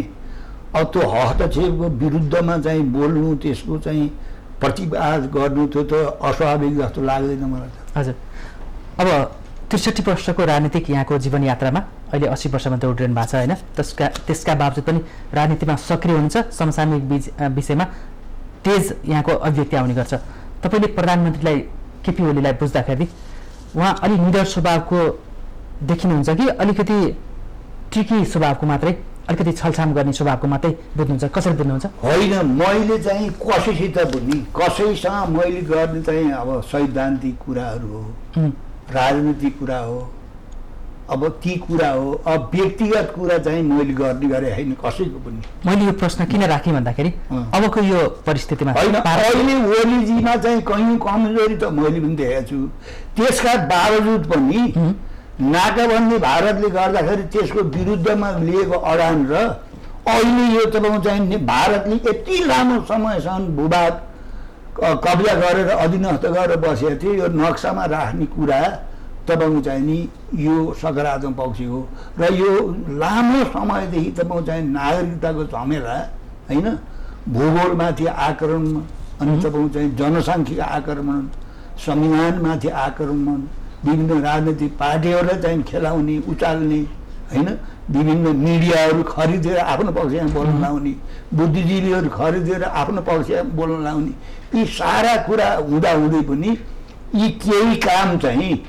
अब त्यो हस्तक्षेपको विरुद्धमा चाहिँ बोल्नु त्यसको चाहिँ प्रतिवाद गर्नु त्यो त अस्वाभाविक जस्तो लाग्दैन मलाई त हजुर अब 63 वर्षको राजनीतिक यहाँको जीवन यात्रामा अहिले 80 वर्षमा दौडिरहनु भएको छ होइन त्यसका बावजुद पनि राजनीतिमा सक्रिय हुन्छ समसामयिक विषयमा तेज यहाँको अभिव्यक्ति आउने गर्छ तपाईँले प्रधानमन्त्रीलाई केपी ओलीलाई बुझ्दाखेरि उहाँ अलि निडर स्वभावको देखिनुहुन्छ कि अलिकति ट्रिकी स्वभावको मात्रै अलिकति छलछाम गर्ने स्वभावको मात्रै बुझ्नुहुन्छ, कसरी बुझ्नुहुन्छ? होइन, मैले चाहिँ कसैसित पनि कसैसँग मैले गर्ने चाहिँ अब सैद्धान्तिक कुराहरू हो, राजनीतिक कुरा हो, अब ती कुरा हो। अब व्यक्तिगत कुरा चाहिँ मैले गर्ने गरे होइन कसैको पनि। मैले यो प्रश्न किन राखेँ भन्दाखेरि अबको यो परिस्थितिमा होइन, अहिले ओलीजीमा चाहिँ कहीँ कमजोरी त मैले पनि देखेको छु। त्यसका बावजुद पनि नाकाबन्दी भारतले गर्दाखेरि त्यसको विरुद्धमा लिएको अडान र अहिले यो तपाईँको चाहिँ भारतले यति लामो समयसम्म भूभाग कब्जा गरेर अधीनस्थ गरेर बसेको थियो, यो नक्सामा राख्ने कुरा तपाईँको चाहिँ नि यो सकारात्मक पक्ष हो। र यो लामो समयदेखि तपाईँको चाहिँ नागरिकताको झमेला होइन, भूगोलमाथि आक्रमण, अनि तपाईँको चाहिँ जनसङ्ख्या आक्रमण, संविधानमाथि आक्रमण, विभिन्न राजनीतिक पार्टीहरूलाई चाहिँ खेलाउने उचाल्ने होइन, विभिन्न मिडियाहरू खरिदेर आफ्नो पक्षमा बोल्न लाउने, बुद्धिजीवीहरू खरिदेर आफ्नो पक्षमा बोल्न लाउने, यी सारा कुरा हुँदाहुँदै पनि यी केही काम चाहिँ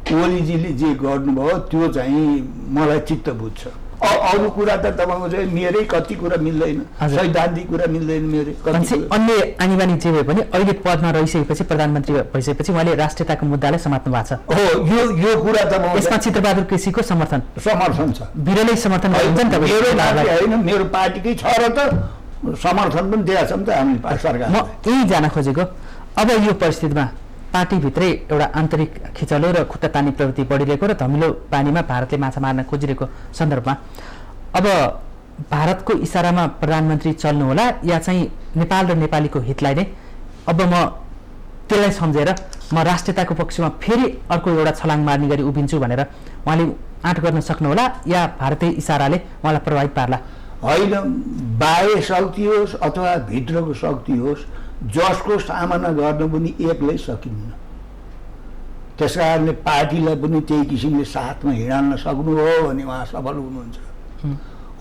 ओलीजीले जे गर्नुभयो त्यो चाहिँ मलाई चित्त बुझ्छ। अरू कुरा त तपाईँको चाहिँ मेरै कति कुरा मिल्दैन, सैद्धान्तिक कुरा मिल्दैन मेरै। अन्य आनीबानी जे भए पनि अहिले पदमा रहिसकेपछि, प्रधानमन्त्री भइसकेपछि उहाँले राष्ट्रियताको मुद्दालाई समात्नु भएको छ। हो, यो कुरा त यसमा चित्रबहादुर केसीको समर्थन छ, बिरलै समर्थन हुन्छ नि त? होइन, मेरो पार्टीकै छ र त समर्थन पनि दिएको छ नि त हामी सरकार। म यही जान खोजेको, अब यो परिस्थितिमा पार्टीभित्रै एउटा आन्तरिक खिचलो र खुट्टा तान्ने प्रवृत्ति बढिरहेको र धमिलो पानीमा भारतले माछा मार्न खोजिरहेको सन्दर्भमा अब भारतको इसारामा प्रधानमन्त्री चल्नु होला या चाहिँ नेपाल र नेपालीको हितलाई नै अब म त्यसलाई सम्झेर म राष्ट्रियताको पक्षमा फेरि अर्को एउटा छलाङ मार्ने गरी उभिन्छु भनेर उहाँले आँट गर्न सक्नुहोला या भारतीय इसाराले उहाँलाई प्रभावित पार्ला? होइन, बाह्य शक्ति होस् अथवा भित्रको शक्ति होस्, जसको सामना गर्न पनि एक्लै सकिन्न। त्यस कारणले पार्टीलाई पनि त्यही किसिमले साथमा हिँडाल्न सक्नुभयो भने उहाँ सफल हुनुहुन्छ।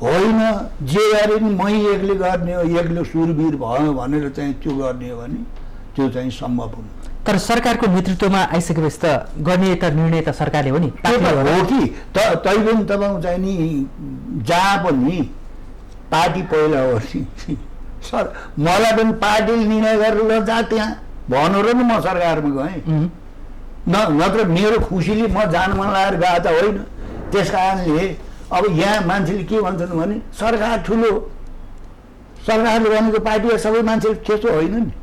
होइन, जे गरे पनि मै एक्लै गर्ने हो, एक्लै सुरवीर भयो भनेर चाहिँ त्यो गर्ने हो भने त्यो चाहिँ सम्भव हुनु। तर सरकारको नेतृत्वमा आइसकेपछि त गर्ने त निर्णय त सरकारले हो नि, हो कि तैपनि तपाईँको चाहिँ नि जहाँ पनि पार्टी पहिला हो नि। सर मलाई पनि पार्टीले निर्णय गरेर ल जा त्यहाँ भन्नु र म सरकारमा गएँ, नत्र मेरो खुसीले म जान मन लागेर गएको त होइन। त्यस कारणले अब यहाँ मान्छेले के भन्छन् भने सरकार ठुलो, सरकारले भनेको पार्टी सबै मान्छेले त्यस्तो होइन नि।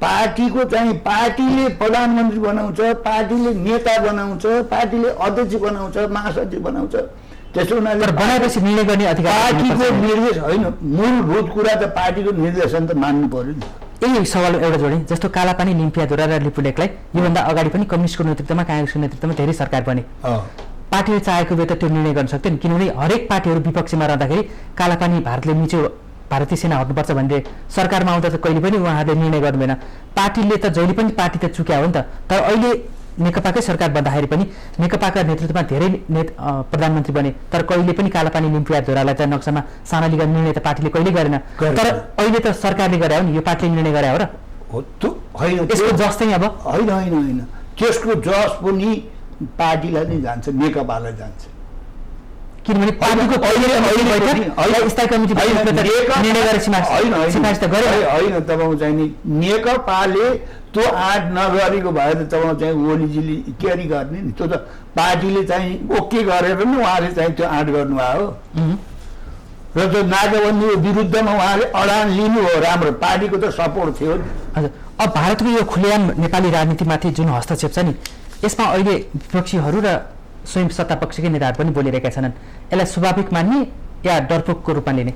पार्टीको चाहिँ पार्टीले प्रधानमन्त्री बनाउँछ, पार्टीले नेता बनाउँछ, पार्टीले अध्यक्ष बनाउँछ, महासचिव बनाउँछ। त्यसो हुनाले बनाएपछि निर्णय गर्ने अधिकार पार्टीको निर्देश होइन, मूलभूत कुरा त पार्टीको निर्देशन त मान्नु पर्यो नि। यही सवाल एउटा जोडेँ, जस्तो कालापानी, लिम्पियाधुरा र लिपुलेखलाई योभन्दा अगाडि पनि कम्युनिस्टको नेतृत्वमा, काङ्ग्रेसको नेतृत्वमा धेरै सरकार बने। पार्टीले चाहेको बेला त्यो निर्णय गर्न सक्थ्यो नि, किनभने हरेक पार्टीहरू विपक्षमा रहँदाखेरि कालापानी भारतले मिच्यो, भारतीय सेना हट्नुपर्छ भन्ने सरकारमा आउँदा त कहिले पनि उहाँहरूले निर्णय गर्नुभएन। पार्टीले त जहिले पनि पार्टी त चुक्या हो नि त। तर अहिले नेकपाकै सरकार बन्दाखेरि पनि नेकपाका नेतृत्वमा धेरै प्रधानमन्त्री बने, तर कहिले पनि कालापानी, लिम्पियाधुरालाई त नक्सामा सामेल गर्ने निर्णय त पार्टीले कहिले गरेन। तर अहिले त सरकारले गरे हो नि, यो पार्टीले निर्णय गरे हो र होइन? यसको जस चाहिँ अब होइन होइन होइन, त्यसको जस पनि पार्टीलाई नै जान्छ, नेकपालाई जान्छ। किनभने पार्टीको स्थायी कमिटी सिफारिस त गरे होइन। तपाईँको चाहिँ नि नेकपाले त्यो आँट नगरेको भए त तपाईँ चाहिँ ओलीजीले क्यारी गर्ने नि, त्यो त पार्टीले चाहिँ ओके गरेर नि उहाँले चाहिँ त्यो आँट गर्नुभयो र त्यो नाकाबन्दीको विरुद्धमा उहाँले अडान लिनु हो, राम्रो पार्टीको त सपोर्ट थियो नि। हजुर, अब भारतको यो खुलेआम नेपाली राजनीतिमाथि जुन हस्तक्षेप छ नि, यसमा अहिले विपक्षीहरू र स्वयं सत्ता पक्षकै नेताहरू पनि बोलिरहेका छन्। यसलाई स्वाभाविक मान्ने या डरपोकको रूपमा लिने?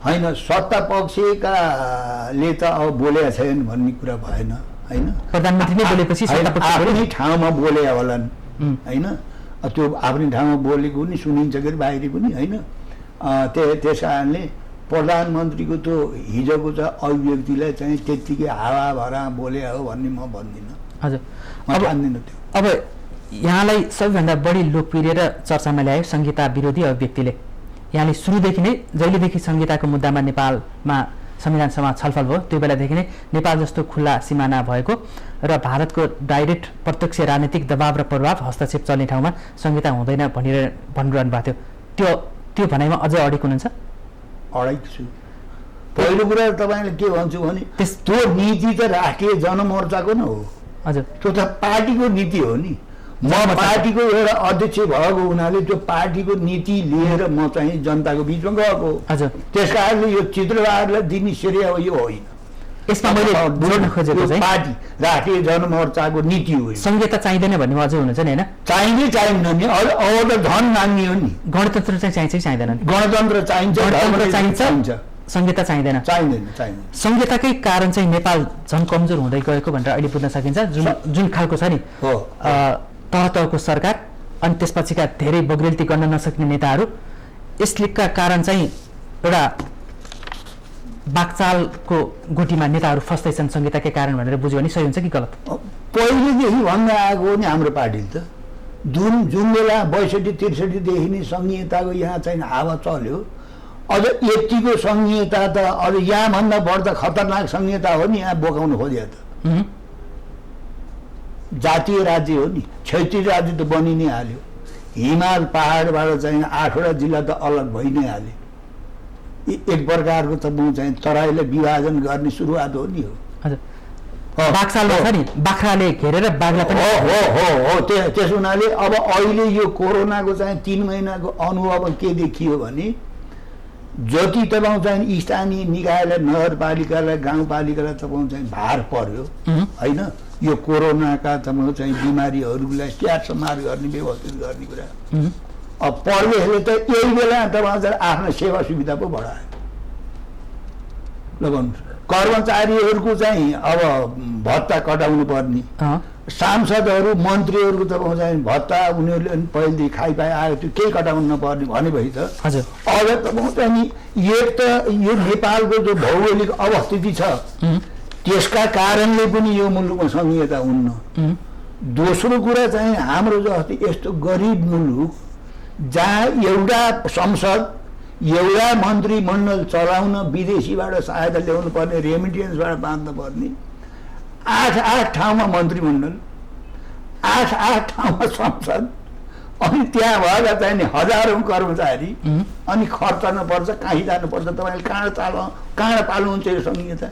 होइन, सत्ता पक्षकाले त अब बोलेका छैन भन्ने कुरा भएन होइन। प्रधानमन्त्री नै बोलेपछि आफ्नै ठाउँमा बोले होलान् होइन, त्यो आफ्नै ठाउँमा बोलेको पनि सुनिन्छ कि बाहिरी पनि होइन। त्यस कारणले प्रधानमन्त्रीको त्यो हिजोको चाहिँ अभिव्यक्तिलाई चाहिँ त्यत्तिकै हावाभरा बोले हो भन्ने म भन्दिनँ। हजुर, म ठान्दिनँ त्यो। अब यहाँलाई सबैभन्दा बढी लोकप्रिय र चर्चामा ल्यायो संहिता विरोधी अभिव्यक्तिले। यहाँले सुरुदेखि नै जहिलेदेखि संहिताको मुद्दामा नेपालमा संविधान सभा छलफल भयो त्यो बेलादेखि नै नेपाल जस्तो खुल्ला सिमाना भएको र भारतको डाइरेक्ट प्रत्यक्ष राजनीतिक दबाव र प्रभाव हस्तक्षेप चल्ने ठाउँमा संहिता हुँदैन भनिरहनु भएको थियो। त्यो भनाइमा अझै अडेको हुनुहुन्छ? अडेको छु। पहिलो कुरा तपाईँले के भन्छु भने त्यो नीति त राष्ट्रिय जनमोर्चाको न हो। हजुर, त्यो त पार्टीको नीति हो नि। म पार्टीको एउटा अध्यक्ष भएको हुनाले त्यो पार्टीको नीति लिएर म चाहिँ जनताको बिचमा गएको। हजुर, त्यस कारणले यो चित्रकारलाई दिने श्रेय यो होइन। यसमा मैले जोड्न खोजेको चाहिँ पार्टी राष्ट्रिय जनमोर्चाको नीति हो। संहिता चाहिँदैन भन्ने अझै हुनुहुन्छ नि, होइन? चाहिँदैन नि, अब त झन् माग्ने हो नि। गणतन्त्र चाहिँ चाहिन्छ कि चाहिँदैन? गणतन्त्र चाहिन्छ, गणतन्त्र चाहिन्छ, संहिता चाहिँदैन। संहिताकै कारण चाहिँ नेपाल झन् कमजोर हुँदै गएको भनेर अहिले बुझ्न सकिन्छ। जुन खालको छ नि तह तहको सरकार अनि त्यसपछिका धेरै बग्रेलती गर्न नसक्ने नेताहरू, यसले का कारण चाहिँ एउटा बागचालको गोटीमा नेताहरू फस्दैछन् संहिताकै कारण भनेर बुझ्यो भने सही हुन्छ कि गलत? पहिलेदेखि भन्दै आएको हो नि हाम्रो पार्टीले त। जुन बेला 62-63देखि नै संहिताको यहाँ चाहिँ हावा चल्यो, अझ यतिको संहिता त अझ यहाँभन्दा बढ्दा खतरनाक संहिता हो नि यहाँ बोकाउनु खोज्यो त। जातीय राज्य हो नि, क्षेत्रीय राज्य त बनि नै हाल्यो। हिमाल पहाडबाट चाहिँ 8वटा जिल्ला त अलग भइ नै हाल्यो। एक प्रकारको त म चाहिँ तराईलाई विभाजन गर्ने सुरुवात हो नि। हजुर, बागसालमा छ नि बाख्राले घेरेर बाघलाई पनि हो। त्यस हुनाले अब अहिले यो कोरोनाको चाहिँ 3 महिनाको अनुभव के देखियो भने जति तपाईँ चाहिँ स्थानीय निकायलाई, नगरपालिकालाई, गाउँपालिकालाई तपाईँ चाहिँ भार पर्यो होइन, यो कोरोनाका तपाईँ चाहिँ बिमारीहरूलाई स्याहार सम्हार गर्ने, व्यवस्थित गर्ने कुरा। अब प्रदेशले त यही बेला तपाईँ चाहिँ आफ्नो सेवा सुविधा पो बढायो। लगाउनु कर्मचारीहरूको चाहिँ अब भत्ता कटाउनु पर्ने, सांसदहरू मन्त्रीहरूको तपाईँ चाहिँ भत्ता उनीहरूले पहिलेदेखि खाइपाइ आयो, त्यो केही कटाउनु नपर्ने भनेपछि त अब तपाईँ चाहिँ एक त यो नेपालको जो भौगोलिक अवस्थिति छ त्यसका कारणले पनि यो मुलुकमा संहिता हुन्न। दोस्रो कुरा चाहिँ हाम्रो जस्तै यस्तो गरिब मुलुक जहाँ एउटा संसद, एउटा मन्त्रीमण्डल चलाउन विदेशीबाट सहायता ल्याउनु पर्ने, रेमिटेन्सबाट बाँध्नु पर्ने, 8 ठाउँमा मन्त्रीमण्डल, 8 ठाउँमा संसद, अनि त्यहाँ भएर चाहिँ हजारौँ कर्मचारी, अनि खर्च पर्छ, कहीँ जानुपर्छ, तपाईँले कहाँ पाल्नुहुन्छ यो संहिता?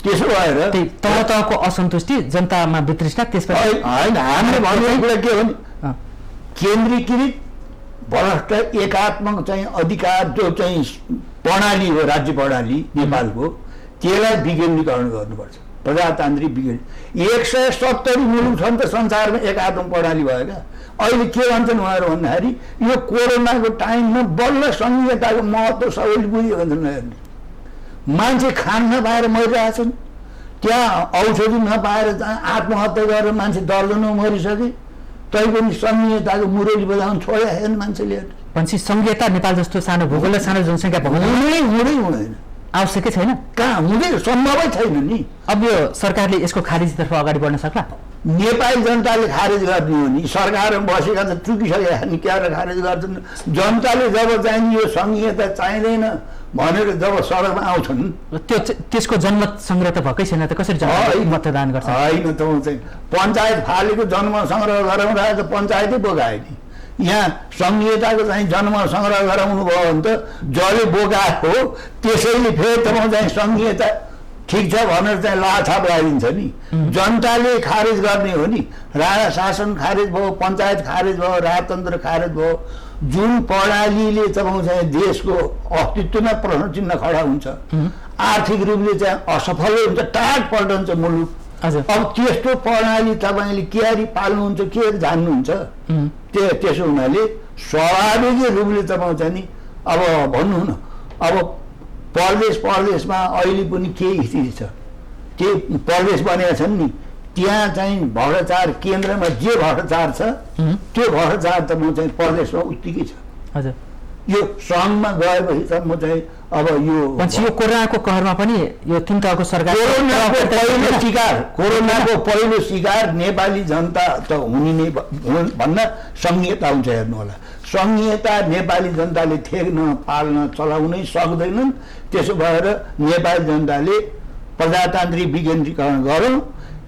त्यसो भएर तह तहको असन्तुष्टि, जनतामा वितृष्णा, त्यसपछि होइन हामीले भनेको कुरा के हो नि केन्द्रीकृत भ्रष्ट एकात्मक चाहिँ अधिकार जो चाहिँ प्रणाली हो, राज्य प्रणाली नेपालको, त्यसलाई विकेन्द्रीकरण गर्नुपर्छ। प्रजातान्त्रिक विकेन्द्र 170 मुलुक छन् त संसारमा एकात्मक प्रणाली भएका। अहिले के भन्छन् उहाँहरू भन्दाखेरि यो कोरोनाको टाइममा बल्ल संहिताको महत्त्व सबैले बुझेको छन्। मान्छे खान नपाएर मरिरहेछन्, त्यहाँ औषधि नपाएर आत्महत्या गरेर मान्छे दर्जनौँ मरिसके, तैपनि संहिताको मुरली बजाउनु छोडेका छैन मान्छेले। भनेपछि संहिता नेपाल जस्तो सानो भूगोल र सानो जनसङ्ख्या हुँदैन, आवश्यकै छैन, कहाँ हुँदैन, सम्भवै छैन नि। अब यो सरकारले यसको खारिजतर्फ अगाडि बढ्न सक्ला? नेपाली जनताले खारेज गर्ने हो नि, सरकारमा बसेका त चुकिसकेका नि, क्या खारेज गर्छन्। जनताले जब चाहिँ यो संहिता चाहिँदैन भनेर जब सडकमा आउँछन्, त्यसको जनमत सङ्ग्रह त भएकै छैन त, कसरी मतदान गर्छ? होइन त चाहिँ पञ्चायत फालेको जनमत सङ्ग्रह गराउँदा त पञ्चायतै बोकायो नि। यहाँ संहिताको चाहिँ जनमत सङ्ग्रह गराउनु भयो भने त जसले बोकाएको त्यसैले फेरि तपाईँ चाहिँ संहिता ठिक छ भनेर चाहिँ लाछाप लगाइदिन्छ नि। जनताले खारेज गर्ने हो नि। राणा शासन खारेज भयो, पञ्चायत खारेज भयो, राजतन्त्र खारेज भयो। जुन प्रणालीले तपाईँ चाहिँ देशको अस्तित्वमा प्रश्न चिन्ह खडा हुन्छ, आर्थिक रूपले चाहिँ असफल हुन्छ, टाढ पल्टन्छ मुलुक। अब त्यस्तो प्रणाली तपाईँले क्यारी पाल्नुहुन्छ, के जान्नुहुन्छ? त्यसो हुनाले स्वाभाविक रूपले तपाईँ चाहिँ नि अब भन्नु न, अब प्रदेशमा अहिले पनि के स्थिति छ, त्यो प्रदेश बनेका छन् नि, त्यहाँ चाहिँ भ्रष्टाचार केन्द्रमा जे भ्रष्टाचार छ त्यो भ्रष्टाचार त म चाहिँ प्रदेशमा उत्तिकै छ। हजुर, यो सङ्घमा गएपछि त म चाहिँ अब यो कोरोनाको कहरमा पनि यो 3 तहको सरकार, कोरोनाको पहिलो शिकार नेपाली जनता त हुने नै भन्न संहिता हुन्छ। हेर्नु होला, संहिता नेपाली जनताले थेग्न, पाल्न, चलाउनै सक्दैनन्। त्यसो भएर नेपाली जनताले प्रजातान्त्रिक विकेन्द्रीकरण गरौँ,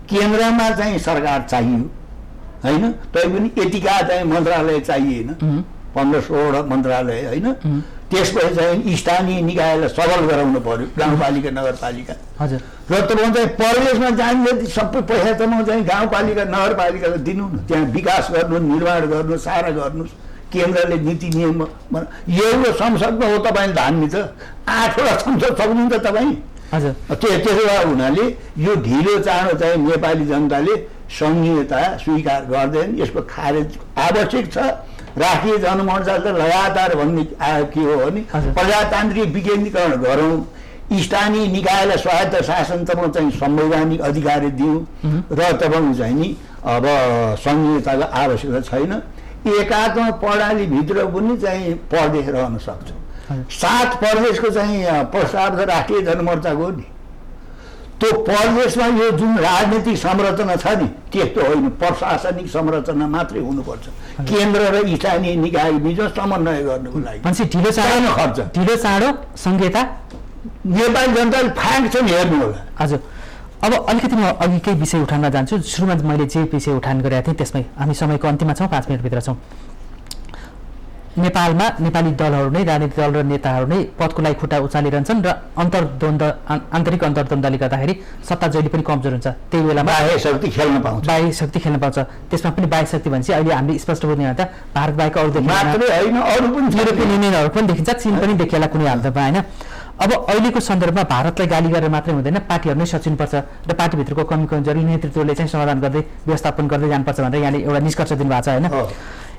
केन्द्रमा चाहिँ सरकार चाहियो होइन, तैपनि यतिका चाहिँ मन्त्रालय चाहिएन, 15-16 मन्त्रालय होइन। त्यसपछि चाहिँ स्थानीय निकायलाई सबल गराउनु पर्यो, गाउँपालिका नगरपालिका। हजुर। र तपाईँ चाहिँ परदेशमा जाने जति सबै पैसा तपाईँ चाहिँ गाउँपालिका नगरपालिकालाई दिनु न, त्यहाँ विकास गर्नु, निर्माण गर्नु, सारा गर्नुहोस्। केन्द्रले नीति नियम एउटा संसदमा हो तपाईँले धान्ने त 8वटा संसद सक्नुहुन्छ तपाईँ। हजुर। त्यसो भए हुनाले यो ढिलो चाँडो चाहिँ नेपाली जनताले सङ्घीयता स्वीकार गर्दैन, यसको खारेज आवश्यक छ। राष्ट्रिय जनमोर्चा त लगातार भन्ने के हो भने प्रजातान्त्रिक विकेन्द्रीकरण गरौँ, स्थानीय निकायलाई स्वायत्त शासन तपाईँ चाहिँ संवैधानिक अधिकार दिउँ र तपाईँ चाहिँ नि अब सङ्घीयताको आवश्यकता छैन। एकात्म प्रणालीभित्र पनि चाहिँ प्रदेश रहन सक्छ। 7 प्रदेशको चाहिँ प्रस्ताव त राष्ट्रिय जनमोर्चाको नि। त्यो प्रदेशमा यो जुन राजनीतिक संरचना छ नि त्यस्तो होइन, प्रशासनिक संरचना मात्रै हुनुपर्छ। केन्द्र र स्थानीय निकाय बिचमा समन्वय गर्नुको लागि ढिलो चाँडो संहिता नेपाली जनताले फाँक छ नि, हेर्नु होला। हजुर। अब अलिकति म अघि केही विषय उठाउन जान्छु। सुरुमा मैले जे विषय उठान गरेका थिएँ त्यसमै हामी समयको अन्तिममा छौँ, 5 मिनटभित्र छौँ। नेपालमा नेपाली दलहरू नै, राजनीतिक दल र नेताहरू नै पदको लागि खुट्टा उचालिरहन्छन् र आन्तरिक अन्तर्द्वन्द्वले गर्दाखेरि सत्ता जहिले पनि कमजोर हुन्छ। त्यही बेलामा बाह्य शक्ति खेल्न पाउँछ। त्यसमा पनि बाह्य शक्ति भनेपछि अहिले हामीले स्पष्ट बुझ्ने हो त भारत बाहेक अरू युरोपियन युनियनहरू पनि देखिन्छ, चीन पनि देखिएला कुनै हालतमा होइन। अब अहिलेको सन्दर्भमा भारतलाई गाली गरेर मात्रै हुँदैन, पार्टीहरू नै सचिनुपर्छ र पार्टीभित्रको कमी कमजोरी नेतृत्वले चाहिँ समाधान गर्दै व्यवस्थापन गर्दै जानुपर्छ भनेर यहाँले एउटा निष्कर्ष दिनुभएको छ होइन।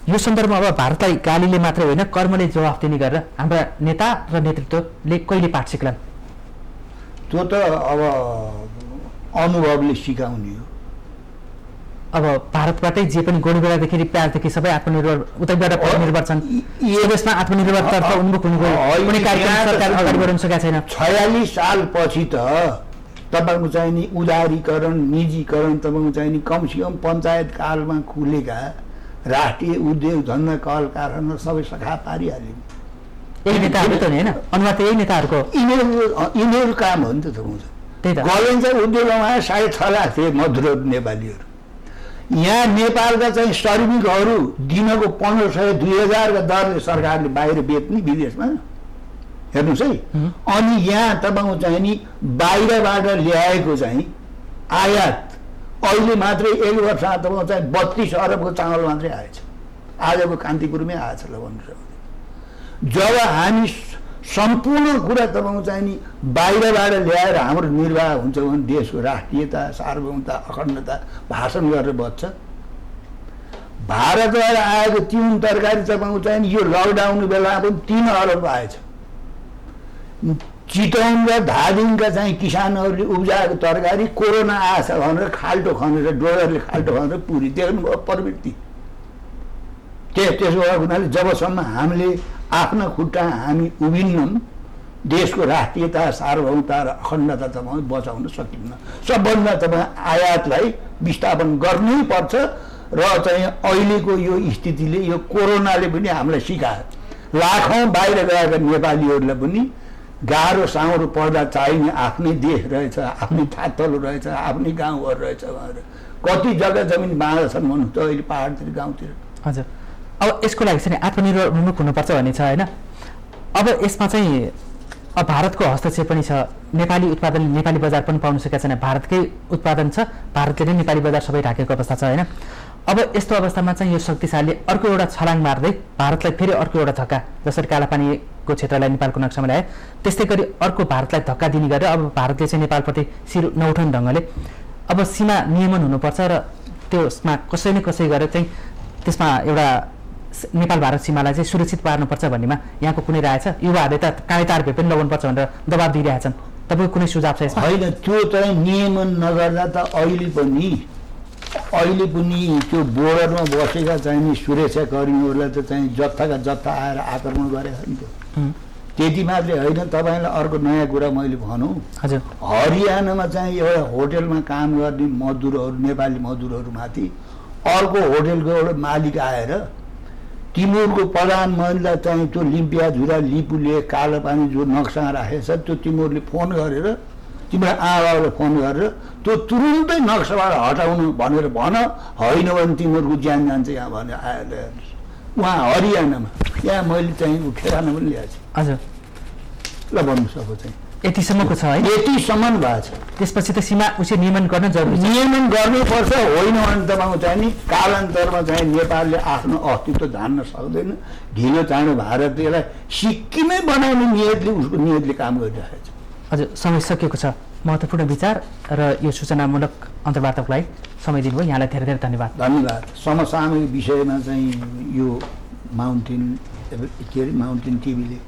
यो सन्दर्भमा अब भारतलाई गालीले मात्रै होइन कर्मले जवाफ दिने गरेर हाम्रा नेता र नेतृत्वले कहिले पाठ सिक्लान्? त्यो त अब अनुभवले सिकाउने हो। अब भारतबाटै जे पनि गोलीगोडादेखि प्यारदेखि सबै आत्मनिर्भर उतैबाट निर्भर छन्। यो देशमा आत्मनिर्भरतर्फ उन्मुख हुने कुनै कार्यक्रम सरकार अगाडि बढाउन सकेका छैन। 46 सालपछि त तपाईँको चाहिँ नि उदारीकरण, निजीकरण, तपाईँको चाहिँ नि कमसेकम पञ्चायत कालमा खुलेका राष्ट्रिय उद्योग धन्दा कल कारखाना सबै सखा पारिहाल्यो। यही नेताहरू त होइन, अनुहार त यही नेताहरूको यिनीहरू काम हो नि त। त्यही त गलन्छ उद्योगमा 6.5 लाख थिए मजदुर नेपालीहरू। यहाँ नेपालका चाहिँ श्रमिकहरू दिनको 1500-2000 का दरले सरकारले बाहिर बेच्ने विदेशमा, हेर्नुहोस् है। अनि यहाँ तपाईँको चाहिँ नि बाहिरबाट ल्याएको चाहिँ आयात अहिले मात्रै 1 वर्षमा तपाईँको चाहिँ 32 अरबको चामल मात्रै आएछ। आजको कान्तिपुरमै आएछ ल भन्नु सक्दैन। जब हामी सम्पूर्ण कुरा तपाईँको चाहिँ नि बाहिरबाट ल्याएर हाम्रो निर्वाह हुन्छ भने देशको राष्ट्रियता, सार्वभौमता, अखण्डता भाषण गरेर बच्छ। भारतबाट आएको तिउन तरकारी तपाईँको चाहिँ यो लकडाउन बेलामा पनि 3 अरब आएछ। चितवन र धादिङका चाहिँ किसानहरूले उब्जाएको तरकारी कोरोना आएछ भनेर खाल्टो खनेर डोजरले खाल्टो खनेर पुरी देख्नुभयो प्रवृत्ति। त्यसो भएको हुनाले जबसम्म हामीले आफ्ना खुट्टा हामी उभिन्नौँ देशको राष्ट्रियता, सार्वभौमता र अखण्डता तपाईँ बचाउन सकिन्न। सबभन्दा तपाईँ आयातलाई विस्थापन गर्नै पर्छ। र चाहिँ अहिलेको यो स्थितिले, यो कोरोनाले पनि हामीलाई सिकायो। लाखौँ बाहिर गएका नेपालीहरूलाई पनि गाह्रो साउरो पर्दा चाहिने आफ्नै देश रहेछ, आफ्नै थातलो रहेछ, आफ्नै गाउँहरू रहेछ भनेर कति जग्गा जमिन बाँधा छन् भन्नु त अहिले पहाडतिर, गाउँतिर। हजुर। अब यसको लागि चाहिँ आत्मनिर्भर उन्मुख हुनुपर्छ भन्ने छ होइन। अब यसमा चाहिँ अब भारतको हस्तक्षेप पनि छ। नेपाली उत्पादन नेपाली बजार पनि पाउन सकेका छैन। भारतकै उत्पादन छ, भारतले नै नेपाली बजार सबै ढाकेको अवस्था छ होइन। अब यस्तो अवस्थामा चाहिँ यो शक्तिशालीले अर्को एउटा छलाङ मार्दै भारतलाई फेरि अर्को एउटा धक्का, जसरी कालापानीको क्षेत्रलाई नेपालको नक्सामा ल्याए त्यस्तै गरी अर्को भारतलाई धक्का दिने गरेर अब भारतले चाहिँ नेपालप्रति शिर नउठाउने ढङ्गले अब सीमा नियमन हुनुपर्छ र त्यसमा कसै न कसै गरेर चाहिँ त्यसमा एउटा नेपाल भारत सीमालाई चाहिँ सुरक्षित पार्नुपर्छ भन्नेमा यहाँको कुनै राय छ? युवाहरूले त काँडे भए पनि लगाउनुपर्छ भनेर दबाब दिइरहेछन्। तपाईँको कुनै सुझाव छ यसमा? होइन, त्यो चाहिँ नियमन नगर्दा त अहिले पनि त्यो बोर्डरमा बसेका चाहिँ सुरक्षाकर्मीहरूलाई त चाहिँ जत्थाका जत्था आएर आक्रमण गरेका नि त। त्यति मात्रै होइन, तपाईँलाई अर्को नयाँ कुरा मैले भनौँ। हजुर। हरियाणामा चाहिँ एउटा होटेलमा काम गर्ने मजदुरहरू, नेपाली मजदुरहरूमाथि अर्को होटेलको एउटा मालिक आएर तिमुरको प्रधानमन्त्रीलाई चाहिँ त्यो लिम्पिया झुरा लिपुले कालोपानी जो नक्सा राखेको छ त्यो तिमुरले फोन गरेर, तिम्रो आमाबाबुलाई फोन गरेर त्यो तुरुन्तै नक्साबाट हटाउनु भनेर भन, होइन भने तिमीहरूको ज्यान जान्छ यहाँ भनेर आएर उहाँ हरियाणामा यहाँ मैले चाहिँ ठेगाना पनि ल्याएको छु हजुर ल भन्नु सक्छु चाहिँ यतिसम्मको छ है यतिसम्म भएको छ त्यसपछि त सीमा उसे नियमन गर्न जरुरी छ नियमन गर्नुपर्छ होइन भने तपाईँको चाहिँ नि कालान्तरमा चाहिँ नेपालले आफ्नो अस्तित्व धान्न सक्दैन ढिलो चाँडो भारतीयलाई सिक्किमै बनाउने नियतले उसको नियतले काम गरिरहेको छ हजुर समय सकिएको छ महत्त्वपूर्ण विचार र यो सूचनामूलक अन्तर्वार्ताको लागि समय दिनुभयो यहाँलाई धेरै धेरै धन्यवाद धन्यवाद समसामयिक विषयमा चाहिँ यो माउन्टेन के अरे माउन्टेन टिभीले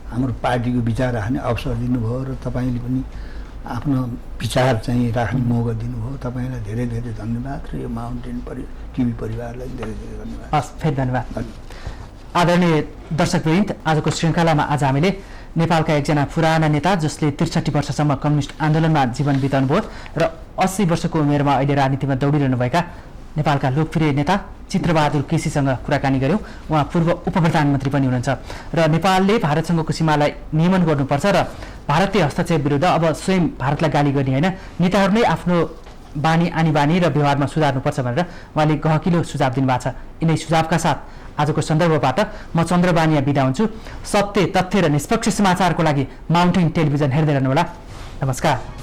हाम्रो पार्टीको विचार राख्ने अवसर दिनुभयो र तपाईँले पनि आफ्नो विचार चाहिँ राख्ने मौका दिनुभयो तपाईँलाई धेरै धेरै धन्यवाद र यो माउन्टेन टिभी परिवारलाई धेरै धेरै धन्यवाद हस् फेरि धन्यवाद आदरणीय दर्शकवृन्द आजको श्रृङ्खलामा आज हामीले नेपालका एकजना पुराना नेता जसले 63 वर्षसम्म कम्युनिस्ट आन्दोलनमा जीवन बिताउनुभयो र 80 वर्षको उमेरमा अहिले राजनीतिमा दौडिरहनुभएका नेपालका लोकप्रिय नेता चित्रबहादुर केसीसँग कुराकानी गऱ्यौँ उहाँ पूर्व उपप्रधानमन्त्री पनि हुनुहुन्छ र नेपालले भारतसँगको सीमालाई नियमन गर्नुपर्छ र भारतीय हस्तक्षेप विरुद्ध अब स्वयं भारतलाई गाली गर्ने होइन नेताहरू नै आफ्नो बानी आनी बानी र व्यवहारमा सुधार्नुपर्छ भनेर उहाँले गहकिलो सुझाव दिनुभएको छ यिनै सुझावका साथ आजको सन्दर्भबाट म चन्द्रबानिया बिदा हुन्छु सत्य तथ्य र निष्पक्ष समाचारको लागि माउन्टेन टेलिभिजन हेर्दै रहनुहोला नमस्कार